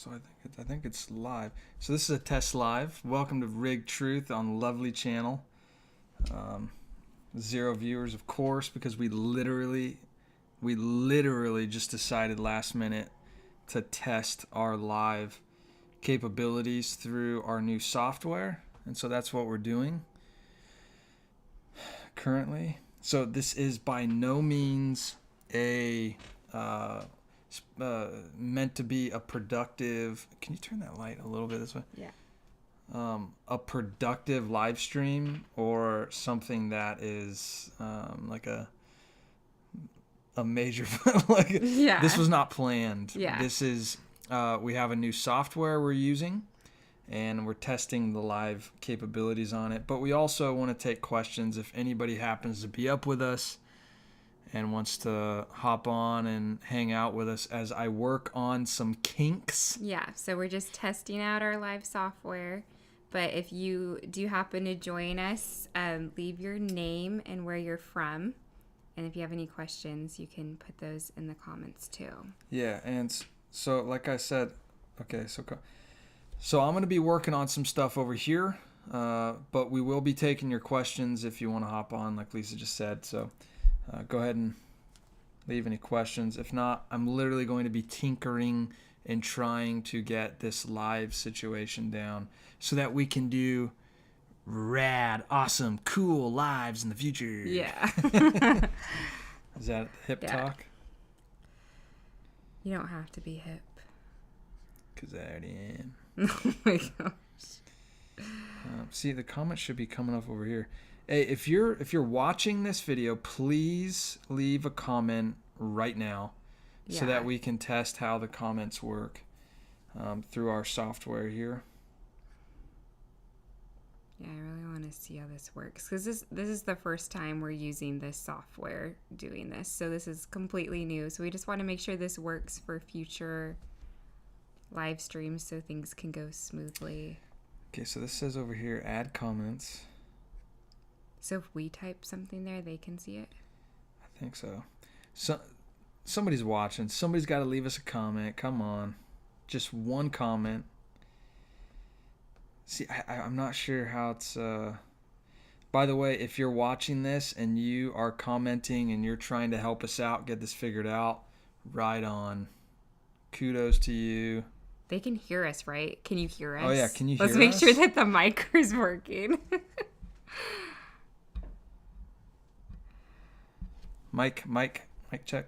So I think it's live. So this is a test live. Welcome to Rig Truth on Lovely Channel. 0 viewers, of course, because we literally just decided last minute to test our live capabilities through our new software, and so that's what we're doing currently. So this is by no means a meant to be a productive. Can you turn that light a little bit this way? Yeah. A productive live stream or something that is like a major This was not planned. Yeah. This is we have a new software we're using and we're testing the live capabilities on it, but we also want to take questions if anybody happens to be up with us and wants to hop on and hang out with us as I work on some kinks. Yeah, so we're just testing out our live software. But if you do happen to join us, leave your name and where you're from. And if you have any questions, you can put those in the comments too. Yeah, and so like I said, okay, so I'm going to be working on some stuff over here, but we will be taking your questions if you want to hop on, like Lisa just said. So go ahead and leave any questions. If not, I'm literally going to be tinkering and trying to get this live situation down so that we can do rad, awesome, cool lives in the future. Yeah. Is that hip talk? You don't have to be hip. Because I already am. Oh my gosh. See, the comments should be coming up over here. Hey, if you're watching this video, please leave a comment right now so that we can test how the comments work through our software here. Yeah, I really want to see how this works because this is the first time we're using this software doing this. So this is completely new. So we just want to make sure this works for future live streams so things can go smoothly. Okay, so this says over here, add comments. So if we type something there, they can see it? I think so. Somebody's watching. Somebody's got to leave us a comment. Come on. Just one comment. See, I'm not sure how it's... By the way, if you're watching this and you are commenting and you're trying to help us out, get this figured out, right on. Kudos to you. They can hear us, right? Can you hear us? Oh, yeah. Can you hear us? Let's make sure that the mic is working. Mike check.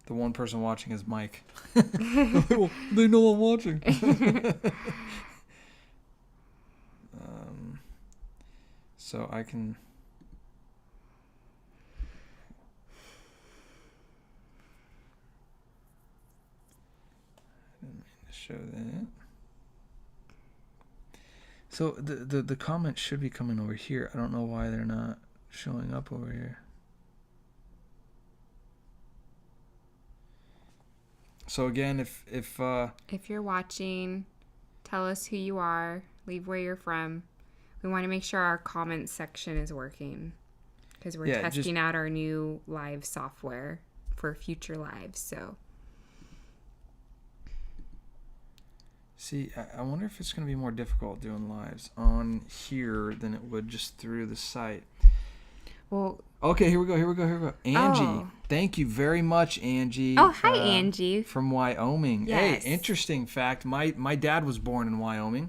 The one person watching is Mike. They know I'm watching. So I can... I didn't mean to show that. So the comments should be coming over here. I don't know why they're not showing up over here. So again, if you're watching, tell us who you are, leave where you're from. We want to make sure our comments section is working because we're testing out our new live software for future lives. So, see, I wonder if it's going to be more difficult doing lives on here than it would just through the site. Well, okay, here we go. Angie, thank you very much, Angie. Oh, hi, Angie. From Wyoming. Yes. Hey, interesting fact. My dad was born in Wyoming,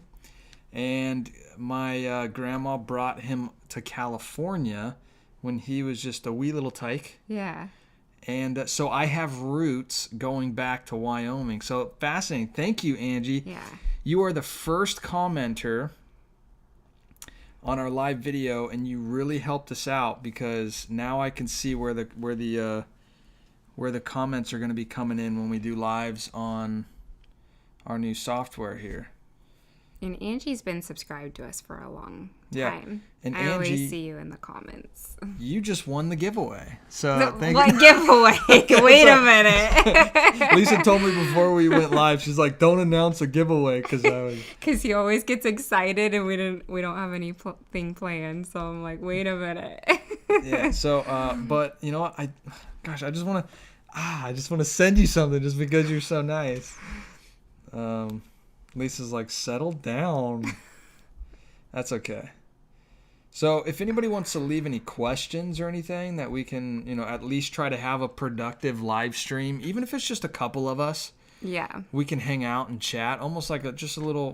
and my grandma brought him to California when he was just a wee little tyke. Yeah. And so I have roots going back to Wyoming. So fascinating. Thank you, Angie. Yeah. You are the first commenter on our live video, and you really helped us out because now I can see where the comments are going to be coming in when we do lives on our new software here. And Angie's been subscribed to us for a long time. And I Angie, always see you in the comments. You just won the giveaway. So what giveaway? Wait a minute. Lisa told me before we went live, she's like, "Don't announce a giveaway," because he always gets excited and we don't have anything planned. So I'm like, wait a minute. Yeah. So, but you know what? I just want to send you something just because you're so nice. Lisa's like, settle down. That's okay. So if anybody wants to leave any questions or anything that we can, at least try to have a productive live stream, even if it's just a couple of us. Yeah. We can hang out and chat, almost like just a little,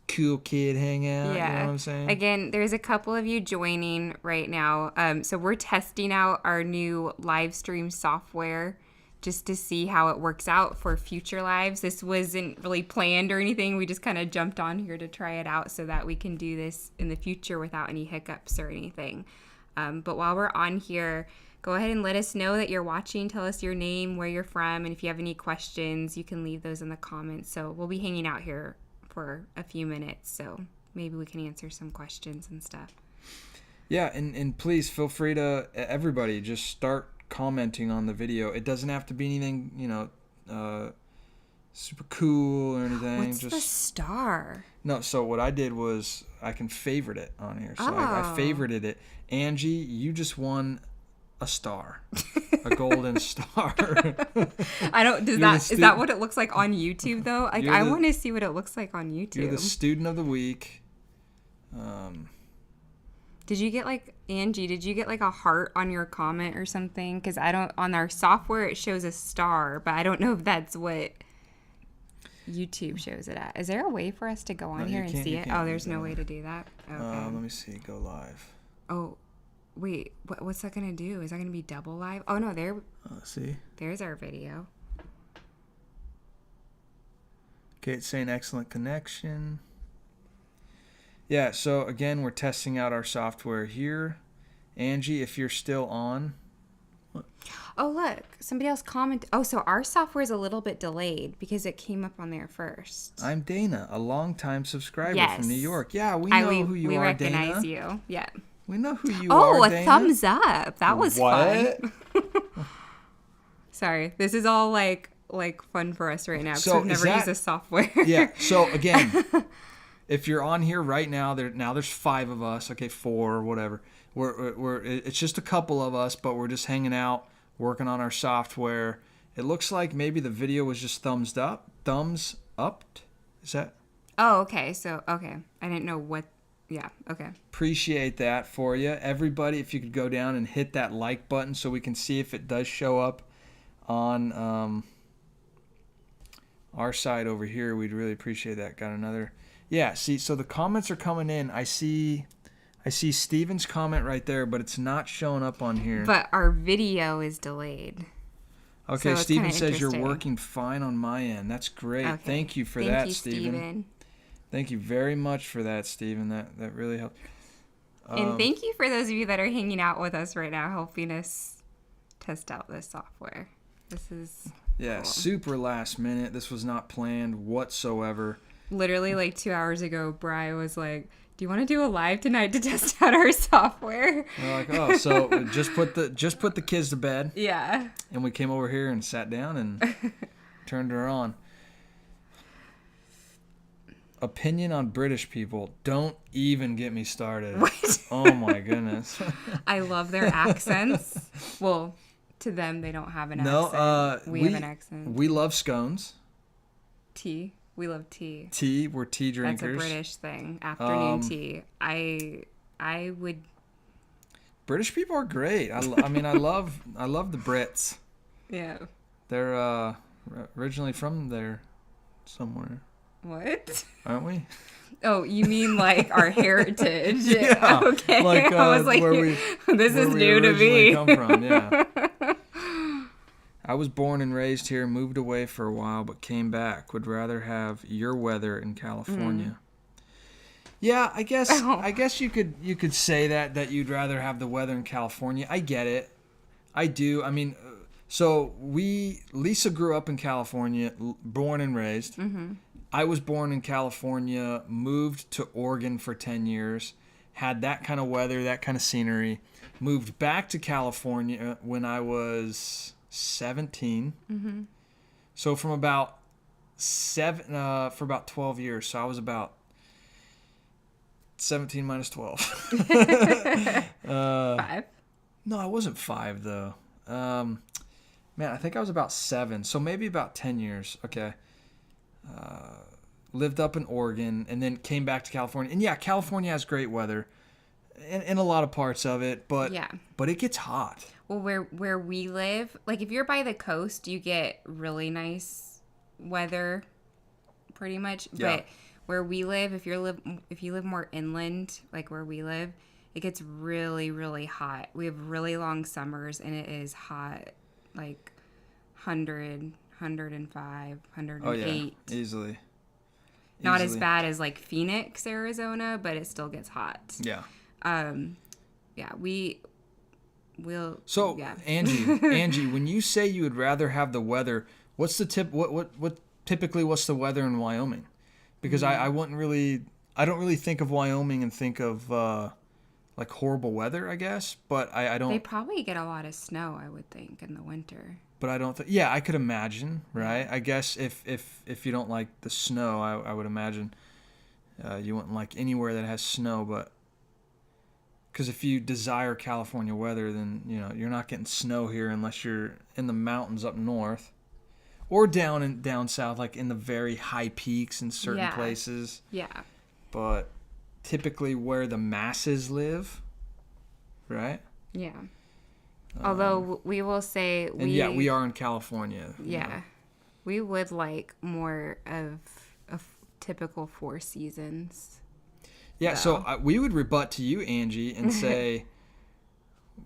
cool kid hangout. Yeah. You know what I'm saying? Again, there's a couple of you joining right now. So we're testing out our new live stream software just to see how it works out for future lives. This wasn't really planned or anything. We just kind of jumped on here to try it out so that we can do this in the future without any hiccups or anything. But while we're on here, go ahead and let us know that you're watching. Tell us your name, where you're from, and if you have any questions, you can leave those in the comments. So we'll be hanging out here for a few minutes, so maybe we can answer some questions and stuff. Yeah, and please feel free to, everybody, just start commenting on the video. It doesn't have to be anything, super cool or anything. What's the star? No, so what I did was I can favorite it on here. So I favorited it. Angie, you just won a star. A golden star. Is that what it looks like on YouTube though? Like I want to see what it looks like on YouTube. You're the student of the week. Did you get Angie, did you get a heart on your comment or something? Because on our software it shows a star, but I don't know if that's what YouTube shows it at. Is there a way for us to go on here and see it? Oh, there's no way to do that? Okay. Let me see. Go live. Oh, wait. What's that going to do? Is that going to be double live? Oh, no. See? There's our video. Okay, it's saying excellent connection. Yeah, so again, we're testing out our software here. Angie, if you're still on. What? Oh, look. Somebody else commented. Oh, so our software is a little bit delayed because it came up on there first. I'm Dana, a longtime subscriber from New York. Yeah, we know who you are, Dana. We recognize you. Yeah. We know who you are, Oh, a Dana. thumbs up. That was fun. What? Sorry. This is all like fun for us right now because So we've never used this software. Yeah. So again, if you're on here right now, there's 5 of us. Okay, 4 or whatever. It's just a couple of us, but we're just hanging out, working on our software. It looks like maybe the video was just thumbs up. Is that? Oh, okay. So okay, I didn't know what. Yeah. Okay. Appreciate that for you, everybody. If you could go down and hit that like button so we can see if it does show up on our side over here, we'd really appreciate that. Got another. Yeah. See, so the comments are coming in. I see Steven's comment right there, but it's not showing up on here. But our video is delayed. Okay, so Steven says you're working fine on my end. That's great. Okay. Thank you for that, Steven. Thank you very much for that, Steven. That really helped. And thank you for those of you that are hanging out with us right now, helping us test out this software. This is cool. Super last minute. This was not planned whatsoever. Literally 2 hours ago, Bri was like, do you want to do a live tonight to test out our software? We're like, oh, so just put the kids to bed. Yeah. And we came over here and sat down and turned her on. Opinion on British people. Don't even get me started. What? Oh my goodness. I love their accents. Well, to them they don't have an accent. We have an accent. We love scones. Tea. We love tea. Tea. We're tea drinkers. That's a British thing. Afternoon tea. I would. British people are great. I love the Brits. Yeah. They're originally from there somewhere. What? Aren't we? Oh, you mean our heritage? Yeah. Okay. I was like, this is new to me. Come from, yeah. I was born and raised here, moved away for a while, but came back. Would rather have your weather in California. Yeah, I guess you could say that you'd rather have the weather in California. I get it. I do. I mean, so Lisa grew up in California, born and raised. Mm-hmm. I was born in California, moved to Oregon for 10 years, had that kind of weather, that kind of scenery, moved back to California when I was 17. Mm-hmm. So from about for about 12 years. So I was about 17 minus 12. 5? No, I wasn't 5 though. Man, I think I was about 7. So maybe about 10 years. Okay. lived up in Oregon, and then came back to California. And yeah, California has great weather in a lot of parts of it, but it gets hot. Well, where we live, like if you're by the coast, you get really nice weather, pretty much. Yeah. But where we live, if you live more inland, like where we live, it gets really, really hot. We have really long summers, and it is hot, like 100, 105, 108. Oh yeah, easily. Not as bad as like Phoenix, Arizona, but it still gets hot. Yeah. Yeah, we'll. So yeah. Angie, when you say you would rather have the weather, what's the tip? What typically what's the weather in Wyoming? Because I don't really think of Wyoming and think of like horrible weather, I guess. But I don't. They probably get a lot of snow, I would think, in the winter. But I don't think. Yeah, I could imagine, right? I guess if you don't like the snow, I would imagine you wouldn't like anywhere that has snow. But because if you desire California weather, then you're not getting snow here unless you're in the mountains up north, or down south, like in the very high peaks in certain places. Yeah. But typically where the masses live, right? Yeah. Although we will say we are in California. Yeah. We would like more of a typical 4 seasons. Yeah, though. so we would rebut to you, Angie, and say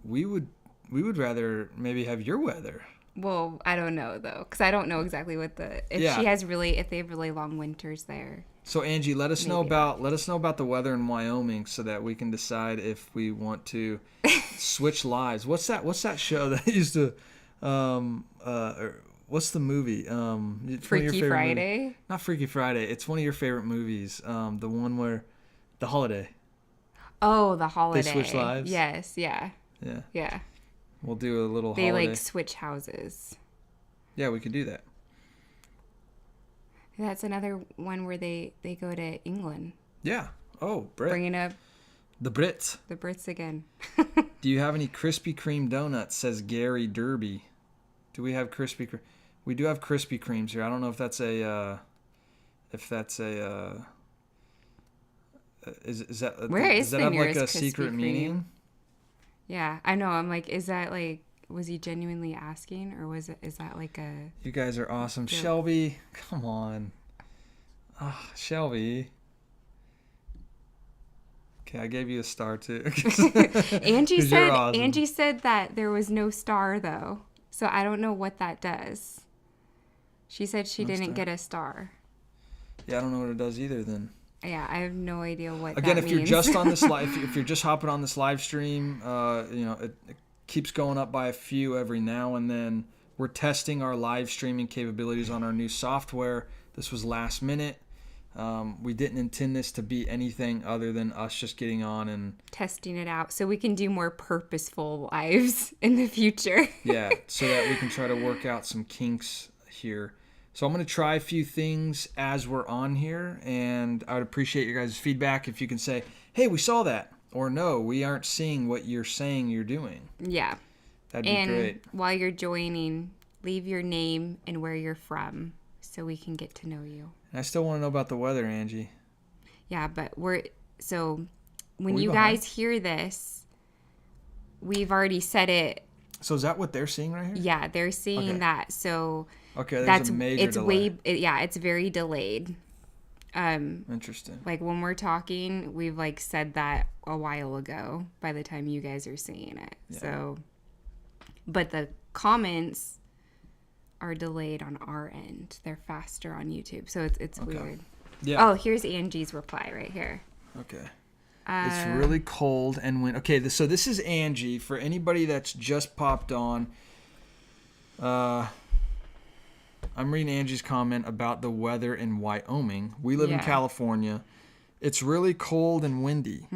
we would rather maybe have your weather. Well, I don't know though, because I don't know exactly what if they have really long winters there. So Angie, let us know about the weather in Wyoming so that we can decide if we want to switch lives. What's that show that used to what's the movie? Freaky Friday? Movies. Not Freaky Friday. It's one of your favorite movies. The one where The Holiday. Oh, The Holiday. They switch lives? Yes, yeah. Yeah. Yeah. We'll do a little They holiday. like switch houses. Yeah, we could do that. That's another one where they go to England. Yeah. Oh, Brit. Bringing up the Brits. The Brits again. Do you have any Krispy Kreme donuts? Says Gary Derby. Do we have Krispy Kreme? We do have Krispy Kremes here. I don't know if that's a is that where is does that the have like nearest a Krispy secret Kreme? meaning? Yeah, I know. I'm like, is that like, was he genuinely asking, or is that like a? You guys are awesome, joke? Shelby. Come on, Shelby. Okay, I gave you a star too. Angie said awesome. Angie said that there was no star though, so I don't know what that does. She said she didn't get a star. Yeah, I don't know what it does either. Then. Yeah, I have no idea what. Again, that if means. you're just on this if you're just hopping on this live stream, it keeps going up by a few every now and then. We're testing our live streaming capabilities on our new software. This was last minute. We didn't intend this to be anything other than us just getting on and testing it out so we can do more purposeful lives in the future. Yeah, so that we can try to work out some kinks here. So I'm going to try a few things as we're on here, and I would appreciate your guys' feedback if you can say, hey, we saw that, or no, we aren't seeing what you're saying you're doing. Yeah. That'd be great. And while you're joining, leave your name and where you're from so we can get to know you. I still want to know about the weather, Angie. Yeah, but when you guys hear this, we've already said it. So is that what they're seeing right here? Yeah, they're seeing that. So okay, there's a major delay. It's very delayed. Interesting. Like when we're talking, we've like said that a while ago by the time you guys are seeing it. Yeah. So, but the comments are delayed on our end. They're faster on YouTube. So it's weird. Yeah. Oh, here's Angie's reply right here. Okay. It's really cold and wind. Okay, so this is Angie. For anybody that's just popped on, I'm reading Angie's comment about the weather in Wyoming. We live in California. It's really cold and windy.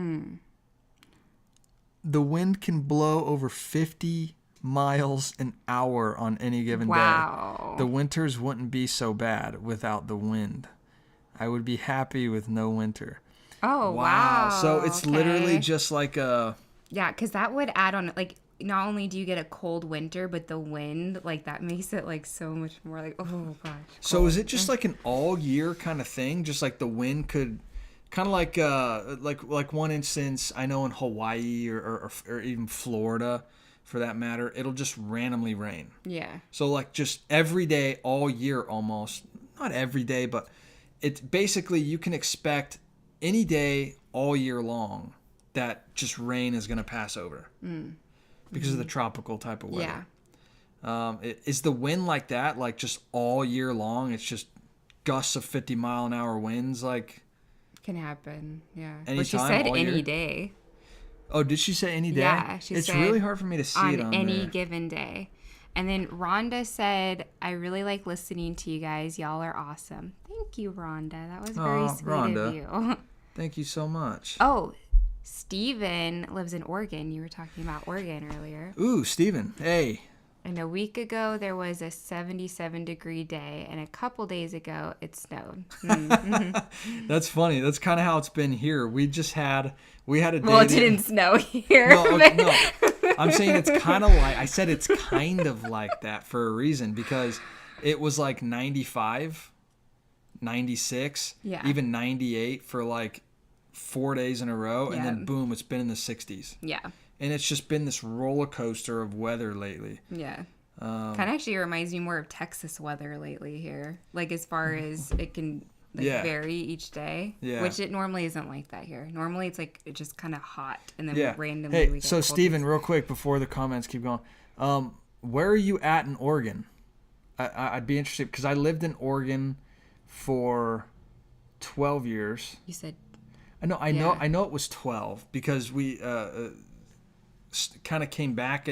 The wind can blow over 50 miles an hour on any given day. The winters wouldn't be so bad without the wind. I would be happy with no winter. Oh, wow. So it's literally just like a... Yeah, because that would add on, like, not only do you get a cold winter, but the wind, like, that makes it like so much more like, oh gosh. So cold. is it just like an all year kind of thing? Just like the wind could, kind of like one instance I know in Hawaii or even Florida, for that matter, it'll just randomly rain. Yeah. So like just every day, all year almost, not every day, but it's basically you can expect any day all year long that just rain is going to pass over because of the tropical type of weather. Yeah. Is the wind like that, like just all year long? It's just gusts of 50-mile-an-hour winds, like Can happen. Yeah. anytime, But she said all any year? day. Oh, did she say any day? Yeah, she it's said really hard for me to see it on any there. given day. And then Rhonda said, I really like listening to you guys. Y'all are awesome. Thank you, Rhonda. That was very sweet Rhonda. of you. Thank you so much. Oh, Steven lives in Oregon. You were talking about Oregon earlier. Ooh, Steven. Hey. And a week ago, there was a 77-degree day. And a couple days ago, it snowed. That's funny. That's kind of how it's been here. We had a day. Well, it didn't snow here. No, no. I'm saying it's kind of like, I said it's kind of like that for a reason, because it was like 95, 96, Yeah. even 98 for like 4 days in a row. And Yeah. then boom, it's been in the 60s. Yeah. And it's just been this roller coaster of weather lately. Yeah. Kind of actually reminds me more of Texas weather lately here. Like, as far as it can vary each day. Yeah. Which it normally isn't like that here. Normally it's like it's just kind of hot and then randomly Hey, we get so cold Steven, days. real quick before the comments keep going, where are you at in Oregon? I'd be interested because I lived in Oregon for 12 years. You said I know it was 12 because we kind of came back.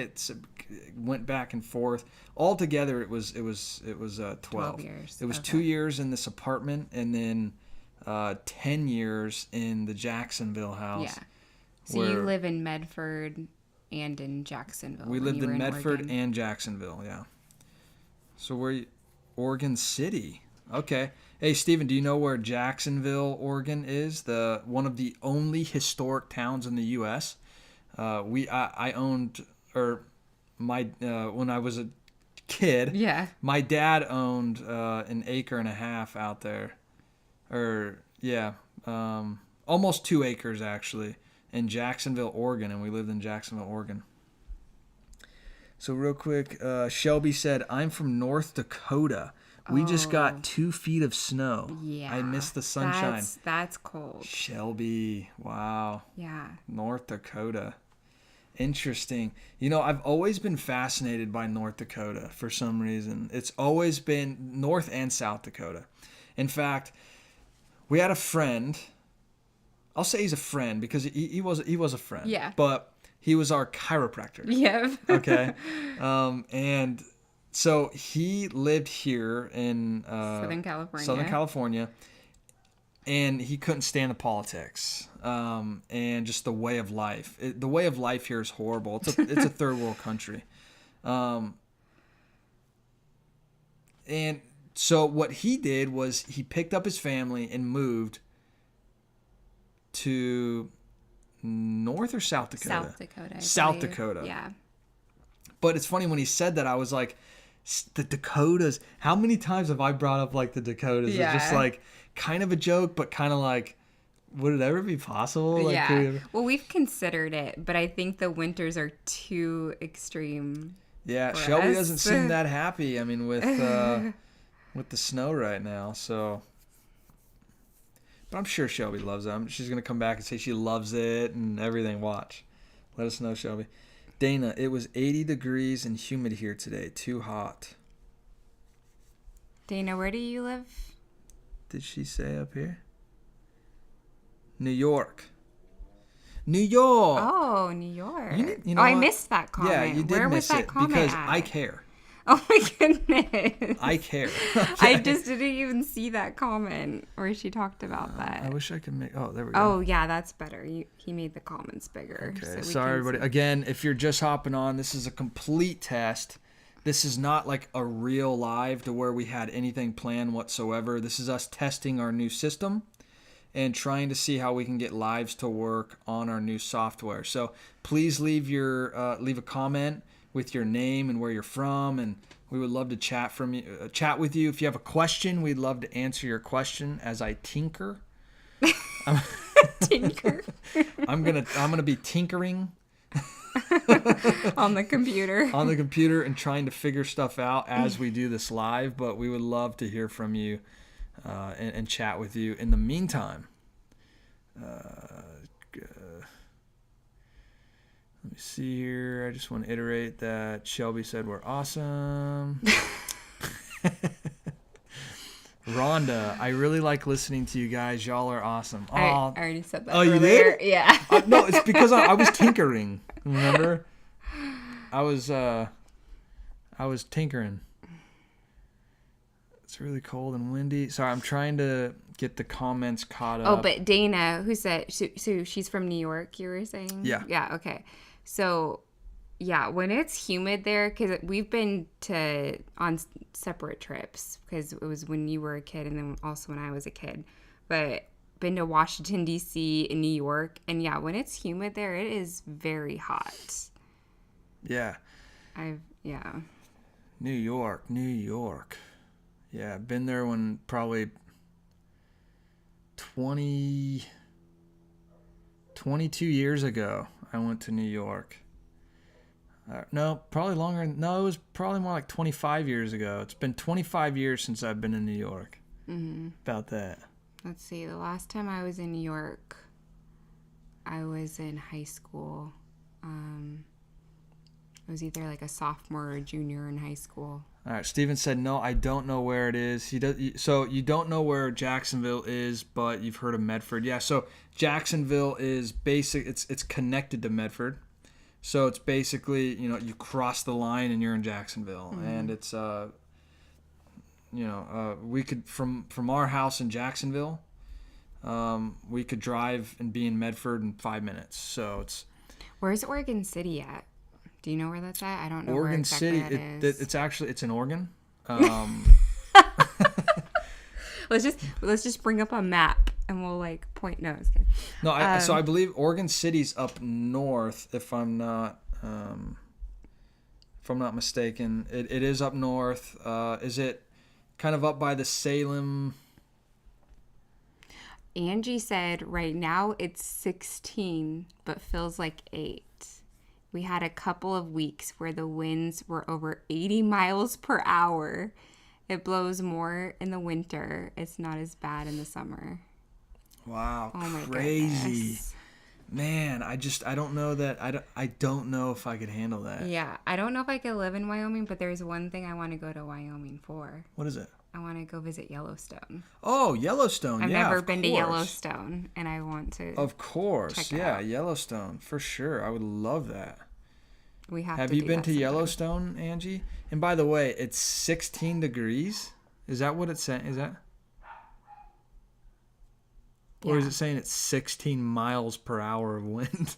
Went back and forth. Altogether, it was 12 years. It was Okay. 2 years in this apartment and then 10 years in the Jacksonville house. Yeah. So you live in Medford and in Jacksonville. We when lived you were in Medford Oregon. and Jacksonville, yeah. So Oregon City. Okay. Hey, Steven, do you know where Jacksonville, Oregon is? One of the only historic towns in the U.S. I owned, when I was a kid, Yeah. my dad owned an acre and a half out there. Almost 2 acres actually in Jacksonville, Oregon, and we lived in Jacksonville, Oregon. So real quick, Shelby said, I'm from North Dakota. We just got 2 feet of snow. Yeah. I missed the sunshine. That's cold. Shelby, wow. Yeah. North Dakota. Interesting. You know, I've always been fascinated by North Dakota for some reason. It's always been North and South Dakota. In fact, we had a friend. I'll say he's a friend because he was a friend. Yeah. But he was our chiropractor. Yeah. Okay. And so he lived here in Southern California. And he couldn't stand the politics and just the way of life. The way of life here is horrible. It's a third world country. And so what he did was he picked up his family and moved to North or South Dakota? South Dakota. South Dakota. Yeah. But it's funny when he said that, I was like, the Dakotas. How many times have I brought up like the Dakotas? Yeah. It's just like kind of a joke, but kind of like, would it ever be possible? Like, Yeah. Well, we've considered it, but I think the winters are too extreme. Yeah, for Shelby us. doesn't seem that happy. I mean, with the snow right now, so. But I'm sure Shelby loves it. She's gonna come back and say she loves it and everything. Watch. Let us know, Shelby. Dana, it was 80 degrees and humid here today. Too hot. Dana, where do you live? Did she say up here? New York. New York. Oh, New York. You know I what? missed that comment. Yeah, you did Where miss was that it comment because at? I care. Oh my goodness. I care. I just didn't even see that comment where she talked about that. I wish I could make. Oh, there we go. Oh yeah, that's better. He made the comments bigger. Okay, so we sorry can everybody. see. Again, if you're just hopping on, this is a complete test. This is not like a real live to where we had anything planned whatsoever. This is us testing our new system. and trying to see how we can get lives to work on our new software. So please leave a comment with your name and where you're from, and we would love to chat with you. If you have a question, we'd love to answer your question as I tinker. Tinker. I'm gonna be tinkering on the computer and trying to figure stuff out as we do this live. But we would love to hear from you and chat with you. In the meantime, let me see here. I just want to iterate that Shelby said we're awesome. Rhonda, I really like listening to you guys. Y'all are awesome. I already said that. Oh, earlier. You did? Yeah. No, it's because I was tinkering. Remember? I was tinkering. It's really cold and windy. Sorry, I'm trying to get the comments caught up. Oh, but Dana, who said, so she's from New York, you were saying? Yeah. Yeah, okay. So, yeah, when it's humid there, because we've been on separate trips, because it was when you were a kid and then also when I was a kid, but been to Washington, D.C. and New York, and yeah, when it's humid there, it is very hot. Yeah. New York. Yeah, I've been there when probably 22 years ago I went to New York. No, probably longer. No, it was probably more like 25 years ago. It's been 25 years since I've been in New York. Mm-hmm. About that. Let's see. The last time I was in New York, I was in high school. I was either like a sophomore or a junior in high school. All right. Steven said, no, I don't know where it is. So you don't know where Jacksonville is, but you've heard of Medford. Yeah. So Jacksonville is it's connected to Medford. So it's basically, you cross the line and you're in Jacksonville. Mm-hmm. And it's, we could, from our house in Jacksonville, we could drive and be in Medford in 5 minutes. So it's. Where's Oregon City at? Do you know where that's at? I don't know Oregon where exactly City, that is. It's in Oregon. Let's just bring up a map and we'll point. No, it's good. No, so I believe Oregon City's up north. If I'm not mistaken, it is up north. Is it kind of up by the Salem? Angie said right now it's 16, but feels like 8. We had a couple of weeks where the winds were over 80 miles per hour. It blows more in the winter. It's not as bad in the summer. Wow, oh my crazy. Goodness. Man, I don't know that. I don't know if I could handle that. Yeah, I don't know if I could live in Wyoming, but there's one thing I want to go to Wyoming for. What is it? I want to go visit Yellowstone. Oh, Yellowstone. I've yeah, never been to Yellowstone, and I want to. Of course. Check it Yeah, out. Yellowstone. For sure. I would love that. We have you been to Yellowstone, Angie? And by the way, it's 16 degrees. Is that what it's saying? Is that? Or is it saying it's 16 miles per hour of wind?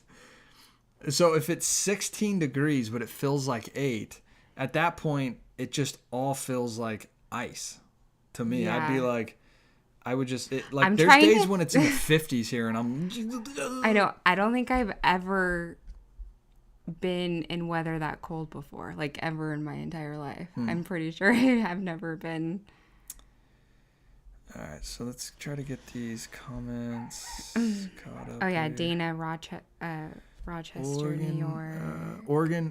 So if it's 16 degrees, but it feels like 8, at that point, it just all feels like ice to me. Yeah. I'd be like, I would just, there's days when it's in the 50s here and I'm. I don't think I've ever been in weather that cold before, ever in my entire life. I'm pretty sure I've never been. All right, so let's try to get these comments caught up. Oh yeah, here. Dana, Rochester, New York. Oregon,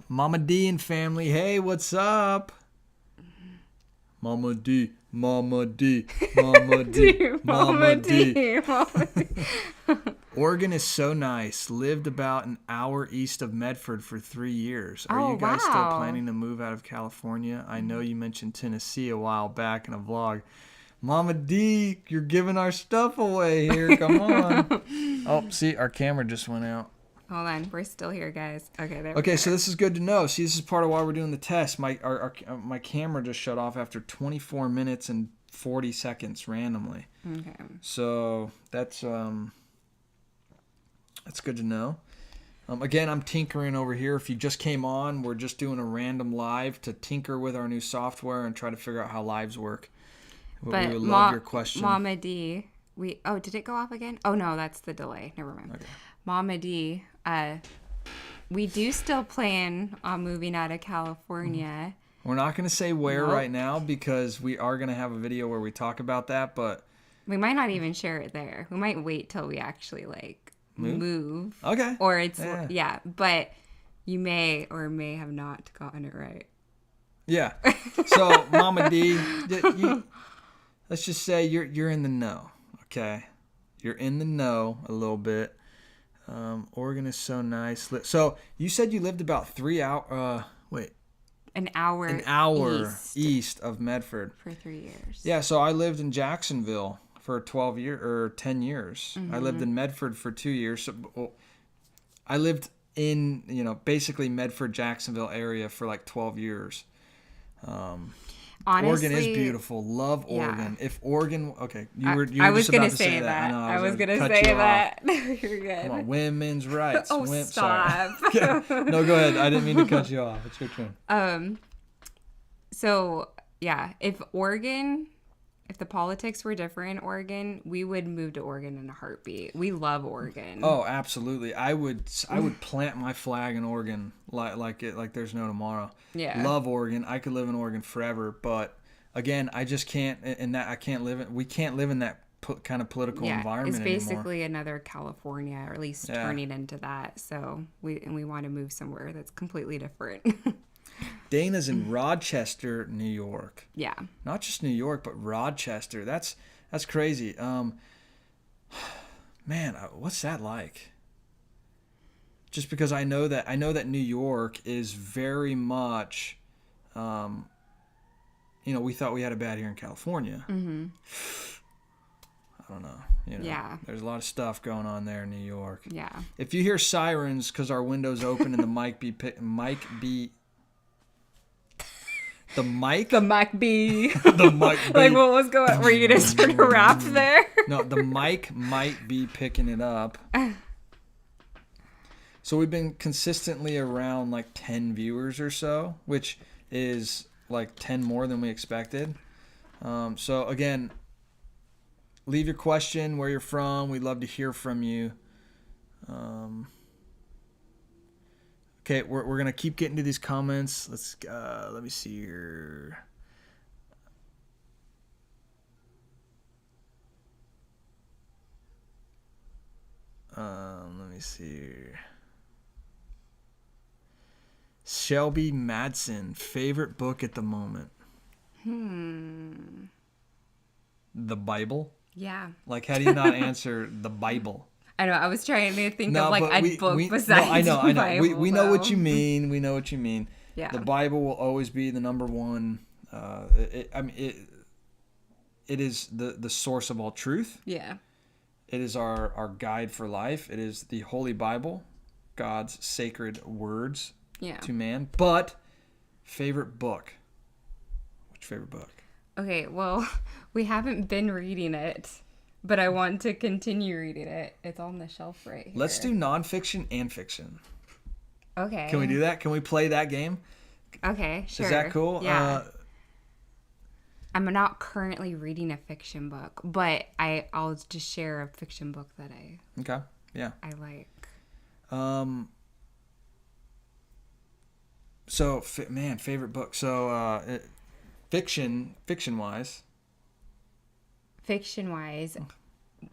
Mama D and family. Hey, what's up? Mama D, Mama D, Mama D, Mama D. Oregon is so nice. Lived about an hour east of Medford for 3 years. Are you guys still planning to move out of California? I know you mentioned Tennessee a while back in a vlog. Mama D, you're giving our stuff away here. Come on. Oh, see, our camera just went out. Hold on, we're still here, guys. Okay, there. Okay, so this is good to know. See, this is part of why we're doing the test. My camera just shut off after 24 minutes and 40 seconds randomly. Okay. So that's good to know. Again, I'm tinkering over here. If you just came on, we're just doing a random live to tinker with our new software and try to figure out how lives work. But we would love your question. Mama D, did it go off again? Oh no, that's the delay. Never mind. Okay. Mama D, we do still plan on moving out of California. We're not going to say where Nope. right now because we are going to have a video where we talk about that, but We might not even share it there. We might wait till we actually like move. okay. Or it's Yeah. but you may or may have not gotten it right. Yeah. So, Mama D, let's just say you're in the know, okay? You're in the know a little bit. Oregon is so nice. So, you said you lived about 3 hours. An hour east of Medford for 3 years. Yeah, so I lived in Jacksonville for 10 years. I lived in Medford for 2 years. So I lived in, basically Medford, Jacksonville area for like 12 years. Honestly, Oregon is beautiful. Love Oregon. Yeah. If Oregon, okay, you were I was just gonna about to say that. I was gonna cut say you that. off. You're good. Come on, women's rights. Oh, stop. Sorry. Yeah. No, go ahead. I didn't mean to cut you off. It's your turn. So yeah, if the politics were different in Oregon, we would move to Oregon in a heartbeat. We love Oregon. Oh, absolutely. I would plant my flag in Oregon like there's no tomorrow. Yeah. Love Oregon. I could live in Oregon forever, but again, I just can't we can't live in that kind of political environment anymore. It's basically another California, or at least turning into that. So we want to move somewhere that's completely different. Dana's in Rochester, New York. Yeah. Not just New York, but Rochester. That's crazy. Man, what's that like? Just because I know that New York is very much, we thought we had it bad here in California. Mm-hmm. I don't know. Yeah. There's a lot of stuff going on there in New York. Yeah. If you hear sirens because our window's open and the mic be The mic be. the mic be, Like what was going? Were you gonna start a rap there? No, the mic might be picking it up. So we've been consistently around like 10 viewers or so, which is like 10 more than we expected. So again, leave your question, where you're from. We'd love to hear from you. Okay, we're gonna keep getting to these comments. Let me see here. Let me see here. Shelby Madsen, favorite book at the moment. The Bible. Yeah. Like, how do you not answer the Bible? I know. I was trying to think of but a book besides. No, I know. Bible, we know what you mean. We know what you mean. Yeah. The Bible will always be the number one. It is the source of all truth. Yeah. It is our guide for life. It is the Holy Bible, God's sacred words to man. But favorite book. Which favorite book? Okay. Well, we haven't been reading it. But I want to continue reading it. It's on the shelf right here. Let's do nonfiction and fiction. Okay. Can we do that? Can we play that game? Okay, sure. Is that cool? Yeah. I'm not currently reading a fiction book, but I'll just share a fiction book that I like. So, favorite book. So, fiction-wise. Fiction-wise,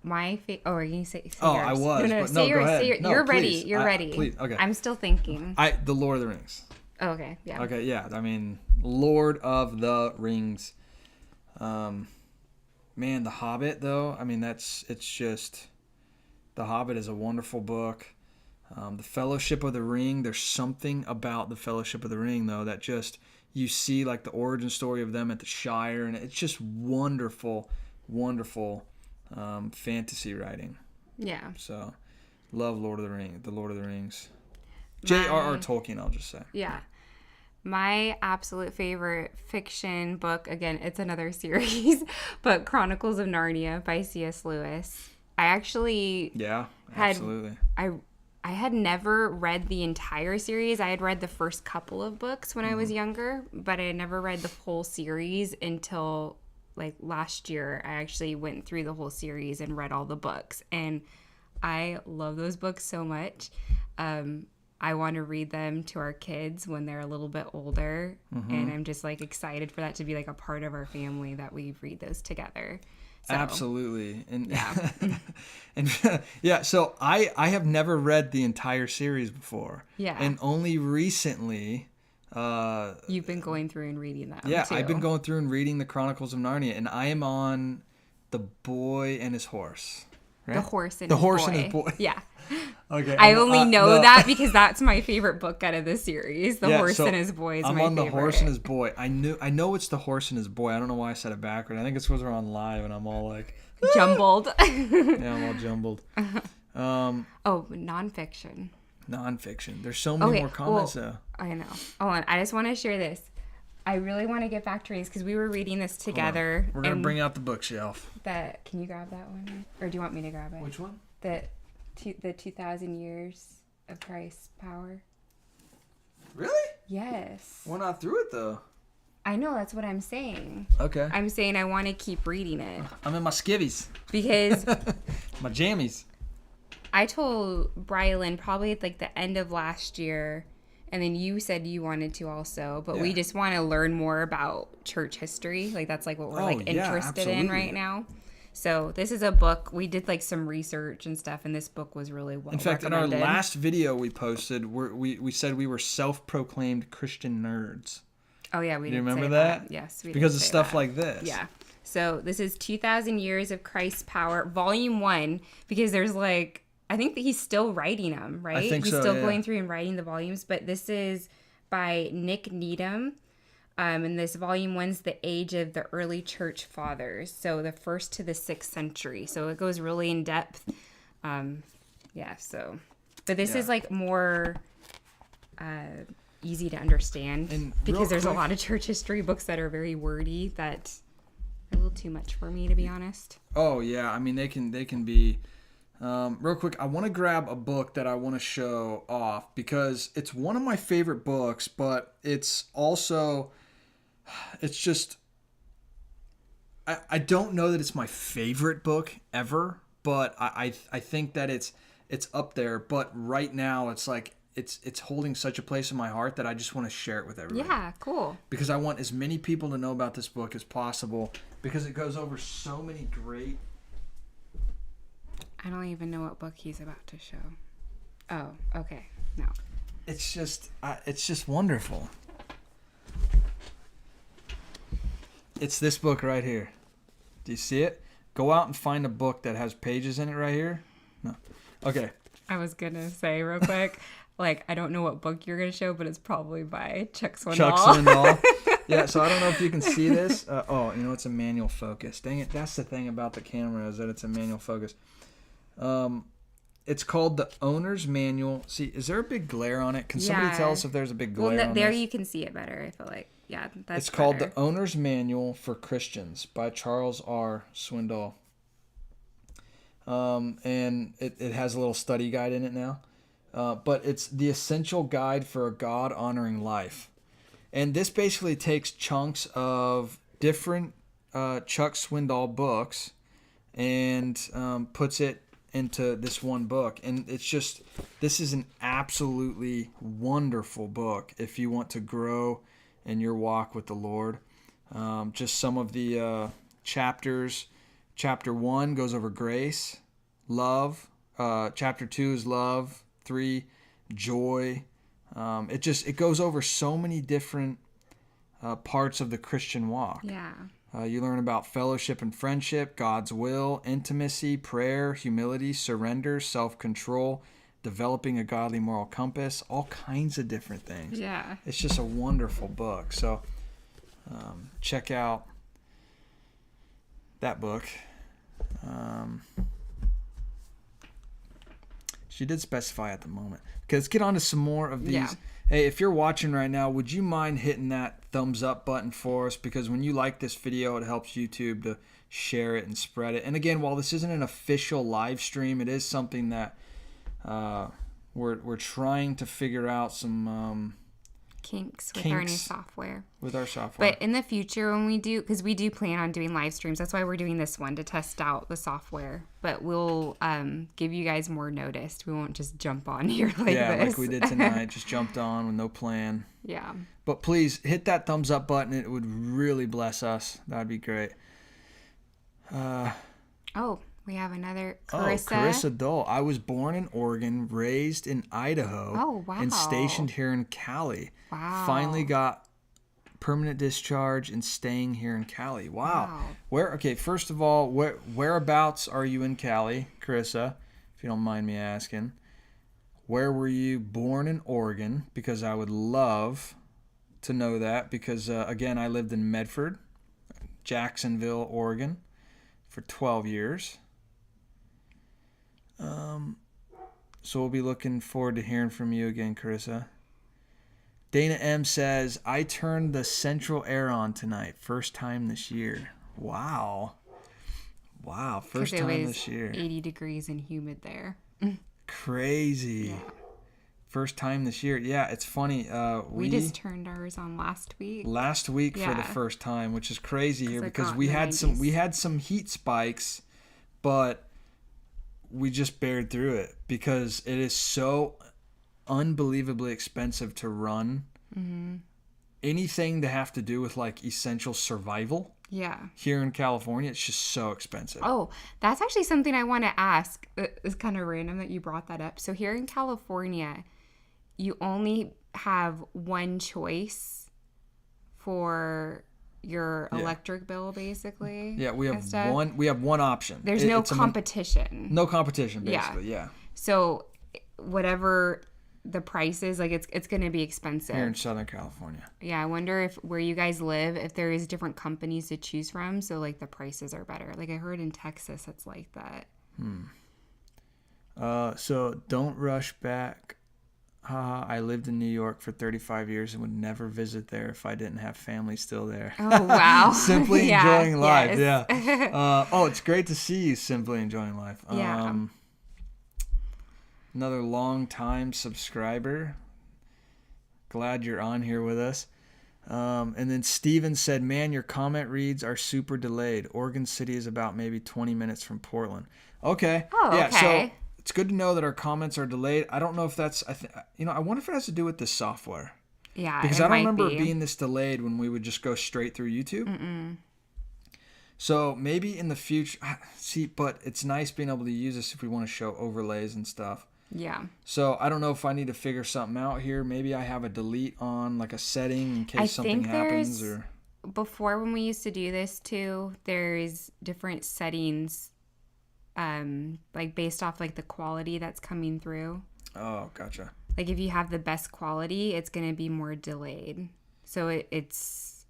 my are you say yours? I was. No, but say yours. go ahead. Say yours. No, You're please. ready. You're ready. Please. Okay. I'm still thinking. The Lord of the Rings. Oh, okay. Yeah. Okay. Yeah. I mean, Lord of the Rings. Man, The Hobbit though. I mean, it's just The Hobbit is a wonderful book. The Fellowship of the Ring. There's something about the Fellowship of the Ring though that just you see like the origin story of them at the Shire, and it's just wonderful fantasy writing. Yeah. So, love The Lord of the Rings. J.R.R. Tolkien, I'll just say. Yeah. My absolute favorite fiction book, again, it's another series, but Chronicles of Narnia by C.S. Lewis. I actually absolutely. I had never read the entire series. I had read the first couple of books when I was younger, but I had never read the whole series until like last year, I actually went through the whole series and read all the books, and I love those books so much. I want to read them to our kids when they're a little bit older, and I'm just like excited for that to be like a part of our family, that we read those together. So, absolutely. And yeah. and yeah, so I have never read the entire series before. Yeah. And only recently You've been going through and reading them. yeah, too. I've been going through and reading the Chronicles of Narnia, and I am on The Boy and His Horse. Right? The Horse and the His Horse Boy. and His Boy. Yeah. Okay. I only know that because that's my favorite book out of the series. The Horse so and His Boy is I'm my on favorite. The Horse and His Boy. I know it's The Horse and His Boy. I don't know why I said it backward. I think it's because we're on live and I'm all like jumbled. Yeah, I'm all jumbled. Nonfiction. Nonfiction. There's so many more comments though. I know. Hold on. I just want to share this. I really want to get back to reading because we were reading this together. We're gonna bring out the bookshelf. Can you grab that one, or do you want me to grab it? Which one? The 2,000 years of Christ's power. Really? Yes. We're not through it though. I know, that's what I'm saying. Okay. I'm saying I want to keep reading it. I'm in my skivvies. Because my jammies. I told Brylan probably at like the end of last year, and then you said you wanted to also, but we just want to learn more about church history. Like that's like what we're interested in right now. So this is a book. We did like some research and stuff, and this book was really well recommended. In fact, in our last video we posted, we said we were self-proclaimed Christian nerds. Oh yeah, we did. You remember that? Yes, we because of stuff like this. Yeah. So this is 2,000 Years of Christ's Power, Volume 1, because there's like, I think that he's still writing them, right? I think he's so, still going through and writing the volumes, but this is by Nick Needham. And this volume 1's the age of the early church fathers. So the 1st to the 6th century. So it goes really in depth. But this is like more easy to understand, and because there's a lot of church history books that are very wordy that are a little too much for me, to be honest. Oh yeah, I mean they can be. Real quick, I want to grab a book that I want to show off because it's one of my favorite books, but it's also, it's just, I don't know that it's my favorite book ever, but I think that it's up there. But right now, it's like it's holding such a place in my heart that I just want to share it with everybody. Yeah, cool. Because I want as many people to know about this book as possible because it goes over so many great. I don't even know what book he's about to show. Oh, okay. No. It's just wonderful. It's this book right here. Do you see it? Go out and find a book that has pages in it right here. No. Okay. I was going to say real quick, like, I don't know what book you're going to show, but it's probably by Chuck Swindoll. Chuck Swindoll. Yeah, so I don't know if you can see this. It's a manual focus. Dang it. That's the thing about the camera is that it's a manual focus. It's called The Owner's Manual. See, is there a big glare on it? Can somebody tell us if there's a big glare on there this? You can see it better, I feel like. Yeah, that's It's called The Owner's Manual for Christians by Charles R. Swindoll. And it has a little study guide in it now. But it's the essential guide for a God-honoring life. And this basically takes chunks of different Chuck Swindoll books and puts it into this one book. And this is an absolutely wonderful book if you want to grow in your walk with the Lord. Just some of the chapters. Chapter 1 goes over grace, love. Chapter 2 is love. 3, joy. It goes over so many different parts of the Christian walk. Yeah. You learn about fellowship and friendship, God's will, intimacy, prayer, humility, surrender, self-control, developing a godly moral compass, all kinds of different things. Yeah. It's just a wonderful book. So check out that book. She did specify at the moment. Okay, let's get on to some more of these. Yeah. Hey, if you're watching right now, would you mind hitting that thumbs up button for us? Because when you like this video, it helps YouTube to share it and spread it. And again, while this isn't an official live stream, it is something that we're trying to figure out some kinks with our new software. With our software. But in the future when we do, because we do plan on doing live streams, that's why we're doing this one, to test out the software. But we'll give you guys more notice. We won't just jump on here like this. Yeah, like we did tonight. Just jumped on with no plan. Yeah. But please hit that thumbs up button. It would really bless us. That'd be great. We have another Carissa. Oh, Carissa Dole. I was born in Oregon, raised in Idaho, Oh, wow. and stationed here in Cali. Wow. Finally got permanent discharge and staying here in Cali. Wow. Okay, first of all, whereabouts are you in Cali, Carissa, if you don't mind me asking? Where were you born in Oregon? Because I would love to know that, because, again, I lived in Medford, Jacksonville, Oregon, for 12 years. So we'll be looking forward to hearing from you again, Carissa. Dana M says, I turned the central air on tonight. First time this year. Wow. First time this year. 80 degrees and humid there. Crazy. Yeah. First time this year. Yeah, it's funny. We just turned ours on last week. For the first time, which is crazy here because we had 90s. some heat spikes, but we just bared through it because it is so unbelievably expensive to run. Mm-hmm. Anything to have to do with like essential survival. Yeah. Here in California, it's just so expensive. Oh, that's actually something I want to ask. It's kind of random that you brought that up. So here in California, you only have one choice for your electric bill, basically. Yeah, we have one option. There's no competition. No competition, basically. Yeah. So whatever the price is, like it's going to be expensive here in Southern California. Yeah, I wonder if where you guys live, if there is different companies to choose from, so like the prices are better. Like I heard in Texas, it's like that. So don't rush back. I lived in New York for 35 years and would never visit there if I didn't have family still there. Oh, wow. Simply enjoying life. Yes. Yeah. It's great to see you simply enjoying life. Yeah. Another long-time subscriber. Glad you're on here with us. And then Steven said, man, your comment reads are super delayed. Oregon City is about maybe 20 minutes from Portland. Okay. Oh, yeah, okay. So it's good to know that our comments are delayed. I don't know if that's, I wonder if it has to do with this software. Yeah, because I don't remember it being this delayed when we would just go straight through YouTube. Mm-mm. So maybe in the future, but it's nice being able to use this if we want to show overlays and stuff. Yeah. So I don't know if I need to figure something out here. Maybe I have a delete on like a setting in case something happens. Or before when we used to do this too, there's different settings, like based off like the quality that's coming through. Oh, gotcha. Like if you have the best quality, it's gonna be more delayed. So it's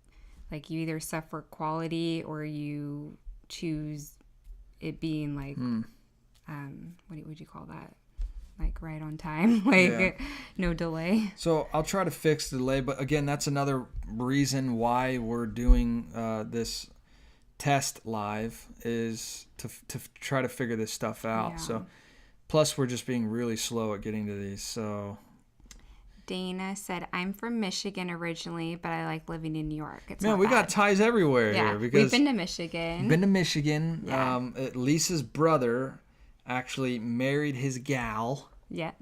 like you either suffer quality or you choose it being like, what would you call that? Like right on time, no delay. So I'll try to fix the delay, but again, that's another reason why we're doing this test live is to try to figure this stuff out. Yeah. So plus we're just being really slow at getting to these. So Dana said, I'm from Michigan originally, but I like living in New York. Man, we got ties everywhere here because we've been to Michigan. Yeah. Lisa's brother actually married his gal. Yeah.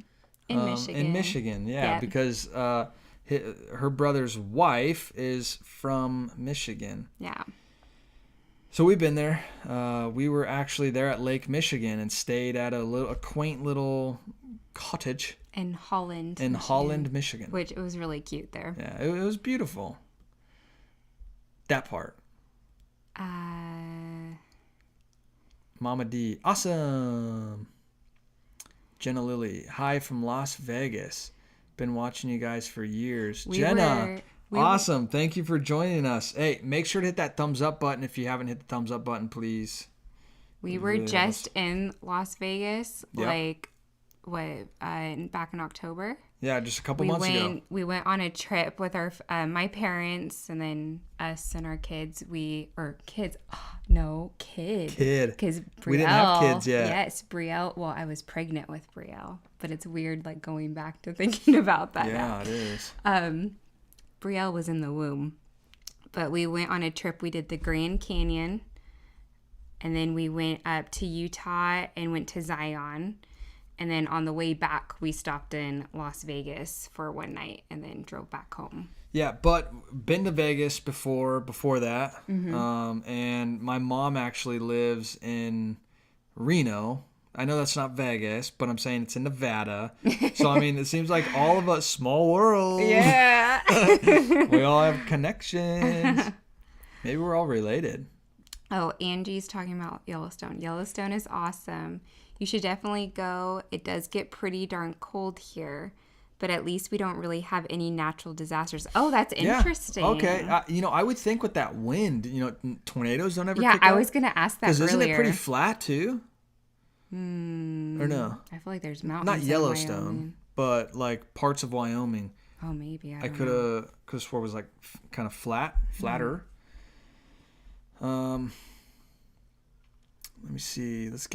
In Michigan, yeah. Because her brother's wife is from Michigan. Yeah. So we've been there. We were actually there at Lake Michigan and stayed at a quaint little cottage. In Holland. Michigan. Which it was really cute there. Yeah, it was beautiful. That part. Mama D. Awesome. Jenna Lilly. Hi from Las Vegas. Been watching you guys for years. Jenna. Awesome. Thank you for joining us. Hey, make sure to hit that thumbs up button if you haven't hit the thumbs up button, please. We were just in Las Vegas, back in October. Yeah, just a couple months ago. We went on a trip with our my parents and then us and our kids. Kid. Because we didn't have kids yet. Yes, Brielle. Well, I was pregnant with Brielle, but it's weird like going back to thinking about that. Yeah, now. It is. Brielle was in the womb. But we went on a trip. We did the Grand Canyon. And then we went up to Utah and went to Zion. And then on the way back, we stopped in Las Vegas for one night and then drove back home. Yeah, but been to Vegas before that. Mm-hmm. And my mom actually lives in Reno. I know that's not Vegas, but I'm saying it's in Nevada. So, I mean, it seems like all of us, small world. Yeah. We all have connections. Maybe we're all related. Oh, Angie's talking about Yellowstone. Yellowstone is awesome. You should definitely go. It does get pretty darn cold here, but at least we don't really have any natural disasters. Oh, that's interesting. Yeah. Okay. I would think with that wind, tornadoes don't ever kick up. I was going to ask that earlier. Because isn't it pretty flat too? Or no? I feel like there's mountains. Not Yellowstone, but like parts of Wyoming. Oh, maybe. I could have, because where was like kind of flatter. Let me see. Let's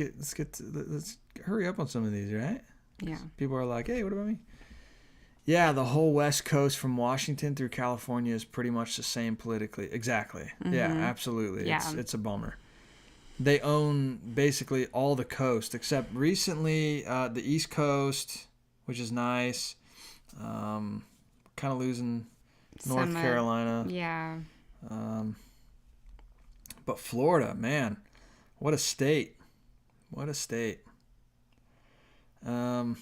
hurry up on some of these, right? Yeah. People are like, hey, what about me? Yeah, the whole West Coast from Washington through California is pretty much the same politically. Exactly. Mm-hmm. Yeah, absolutely. Yeah. It's a bummer. They own basically all the coast, except recently the East Coast, which is nice. Kind of losing North Carolina. Yeah. But Florida, man, what a state. What a state. God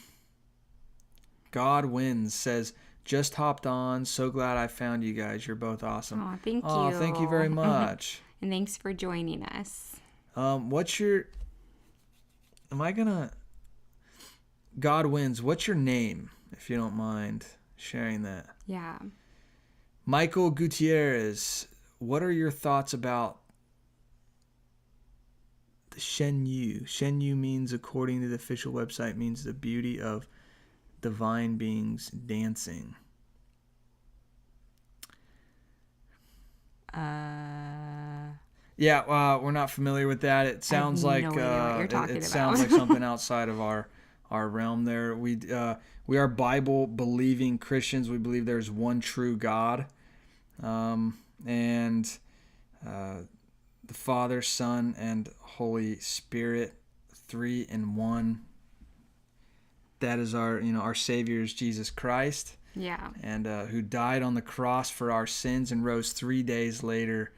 Wins says, just hopped on. So glad I found you guys. You're both awesome. Oh, thank you. Oh, thank you very much. And thanks for joining us. God Wins, what's your name, if you don't mind sharing that? Yeah. Michael Gutierrez, what are your thoughts about the Shen Yu? Shen Yu means, according to the official website, means the beauty of divine beings dancing. Yeah, we're not familiar with that. It sounds like sounds like something outside of our realm. There, we are Bible believing Christians. We believe there's one true God, and the Father, Son, and Holy Spirit, 3 in 1. That is our Savior is Jesus Christ. Yeah. And who died on the cross for our sins and rose 3 days later,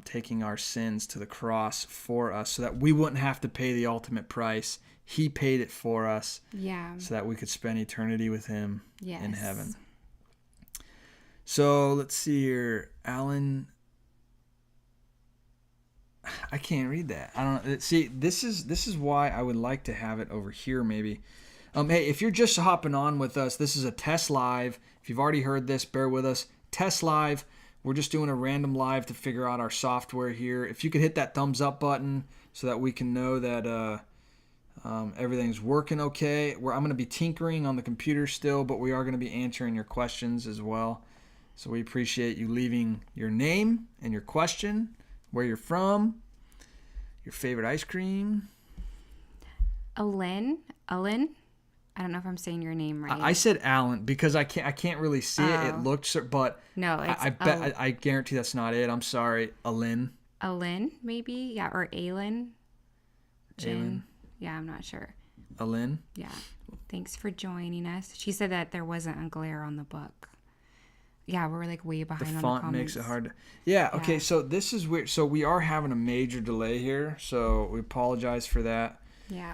taking our sins to the cross for us so that we wouldn't have to pay the ultimate price. He paid it for us. Yeah. So that we could spend eternity with him in heaven. So let's see here. Alan, I can't read that. I don't see. This is why I would like to have it over here maybe. Hey, if you're just hopping on with us, this is a test live. If you've already heard this, bear with us. Test live. We're just doing a random live to figure out our software here. If you could hit that thumbs up button so that we can know that everything's working okay. I'm going to be tinkering on the computer still, but we are going to be answering your questions as well. So we appreciate you leaving your name and your question, where you're from, your favorite ice cream. Ellen. I don't know if I'm saying your name right. I said Alan because I can't really see it. It looked, but no, it's I guarantee that's not it. I'm sorry, Alin, maybe, yeah, or Aylin. Jen. Yeah, I'm not sure. Alin. Yeah. Thanks for joining us. She said that there wasn't a glare on the book. Yeah, we're like way behind on the comments. The font makes it hard to... Yeah, okay, so this is weird. So we are having a major delay here, so we apologize for that. Yeah.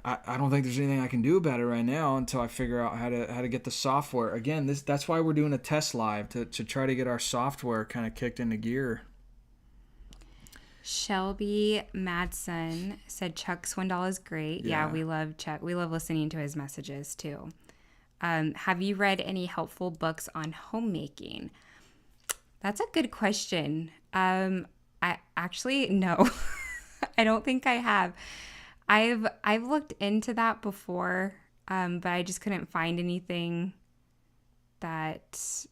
I don't think there's anything I can do about it right now until I figure out how to get the software. Again, that's why we're doing a test live, to try to get our software kind of kicked into gear. Shelby Madsen said Chuck Swindoll is great. Yeah, we love Chuck. We love listening to his messages too. Have you read any helpful books on homemaking? That's a good question. I actually, no, I don't think I have. I've looked into that before, but I just couldn't find anything that,